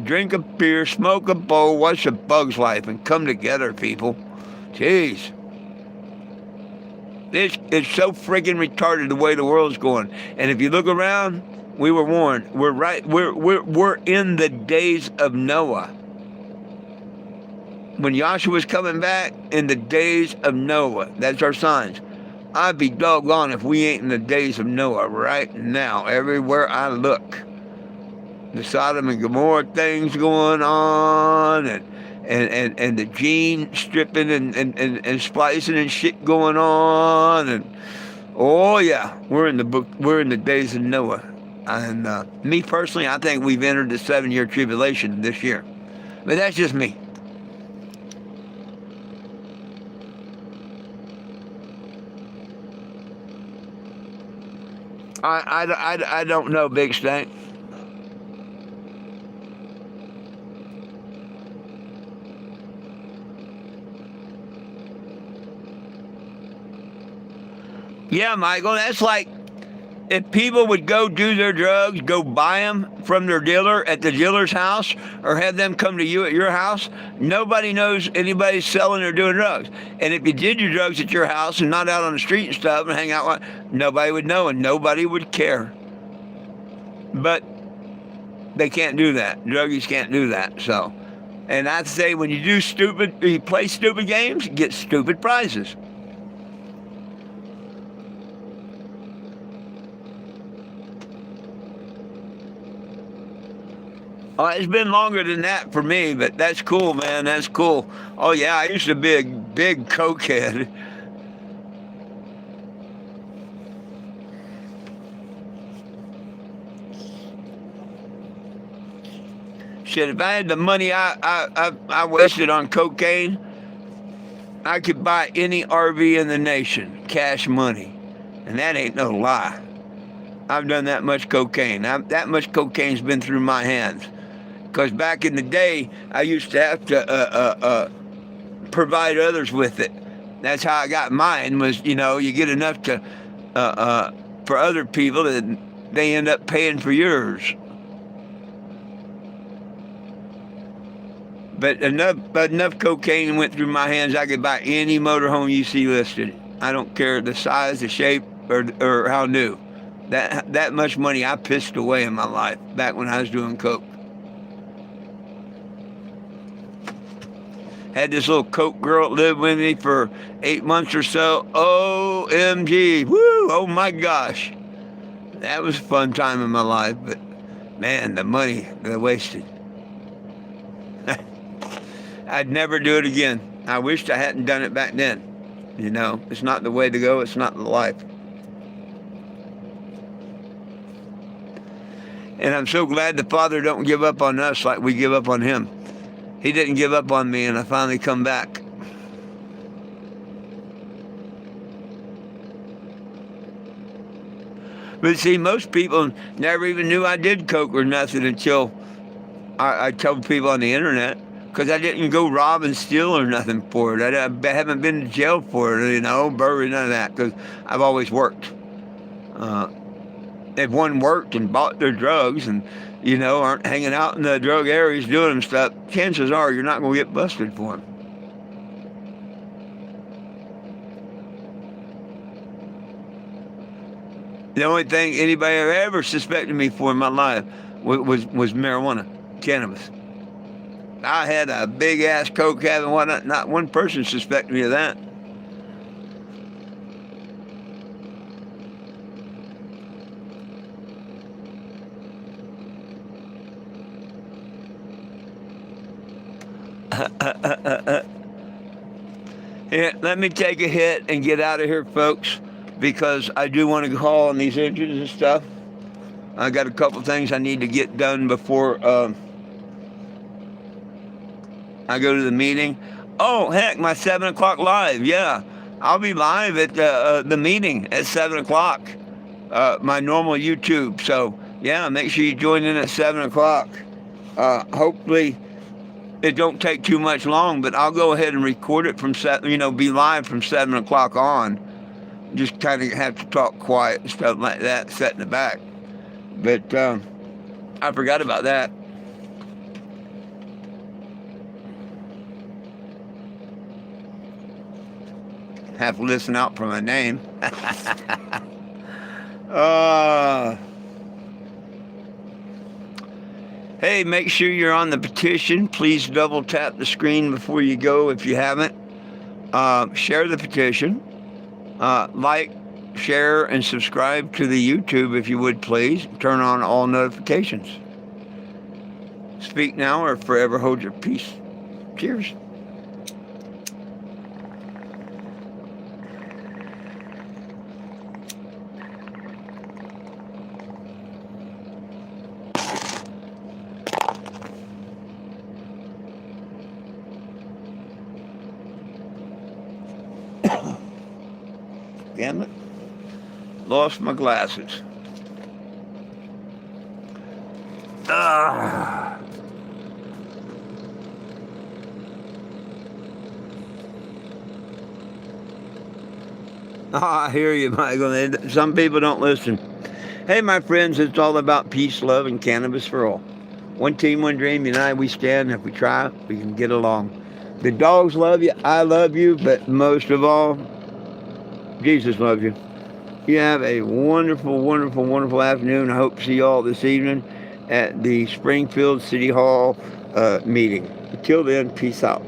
Drink a beer, smoke a bowl, watch The Bug's Life, and come together, people. Jeez. It's so friggin' retarded the way the world's going. And if you look around, we were warned. We're right. We're in the days of Noah. When Joshua was coming back, in the days of Noah. That's our signs. I'd be doggone if we ain't in the days of Noah right now. Everywhere I look, the Sodom and Gomorrah things going on, and the gene stripping and splicing and shit going on, and oh yeah, we're in the days of Noah. And me personally, I think we've entered the 7-year tribulation this year, but that's just me. I don't know, Big Stank. Yeah, Michael, that's like if people would go do their drugs, go buy them from their dealer at the dealer's house, or have them come to you at your house, nobody knows anybody's selling or doing drugs. And if you did your drugs at your house and not out on the street and stuff and hang out, nobody would know and nobody would care. But they can't do that. Druggies can't do that. So, and I'd say when you play stupid games, you get stupid prizes. It's been longer than that for me, but that's cool, man. That's cool. Oh, yeah, I used to be a big cokehead. Shit, if I had the money I wasted on cocaine, I could buy any RV in the nation, cash money. And that ain't no lie. I've done that much cocaine. That much cocaine's been through my hands. Because back in the day, I used to have to provide others with it. That's how I got mine. Was you get enough to for other people that they end up paying for yours. But enough cocaine went through my hands. I could buy any motorhome you see listed. I don't care the size, the shape, or how new. That much money I pissed away in my life back when I was doing coke. Had this little coke girl live with me for 8 months or so. OMG. Woo! Oh my gosh. That was a fun time in my life. But man, the money that I wasted. I'd never do it again. I wished I hadn't done it back then. It's not the way to go. It's not the life. And I'm so glad the Father don't give up on us like we give up on Him. He didn't give up on me, and I finally come back. But see, most people never even knew I did coke or nothing until I told people on the internet. Because I didn't go rob and steal or nothing for it. I haven't been to jail for it, burglary, none of that. Because I've always worked. If one worked and bought their drugs and, aren't hanging out in the drug areas doing them stuff, chances are you're not going to get busted for them. The only thing anybody ever suspected me for in my life was marijuana, cannabis. I had a big-ass coke habit and whatnot. Not one person suspected me of that. Yeah, let me take a hit and get out of here, folks, because I do want to call on these engines and stuff. I got a couple things I need to get done before I go to the meeting. Oh, heck, my 7 o'clock live. Yeah. I'll be live at the meeting at 7 o'clock, my normal YouTube. So, yeah, make sure you join in at 7 o'clock. Hopefully, it don't take too much long, but I'll go ahead and record it from, be live from 7 o'clock on. Just kind of have to talk quiet and stuff like that, set in the back. But I forgot about that. Have to listen out for my name. Hey, make sure you're on the petition. Please double tap the screen before you go if you haven't. Share the petition. Like, share, and subscribe to the YouTube if you would, please. Turn on all notifications. Speak now or forever hold your peace. Cheers. Damn it. Lost my glasses. Ah. I hear you, Michael. Some people don't listen. Hey, my friends, it's all about peace, love, and cannabis for all. One team, one dream, united we stand. If we try, we can get along. The dogs love you, I love you, but most of all, Jesus loves you. You have a wonderful, wonderful, wonderful afternoon. I hope to see you all this evening at the Springfield City Hall meeting. Until then, peace out.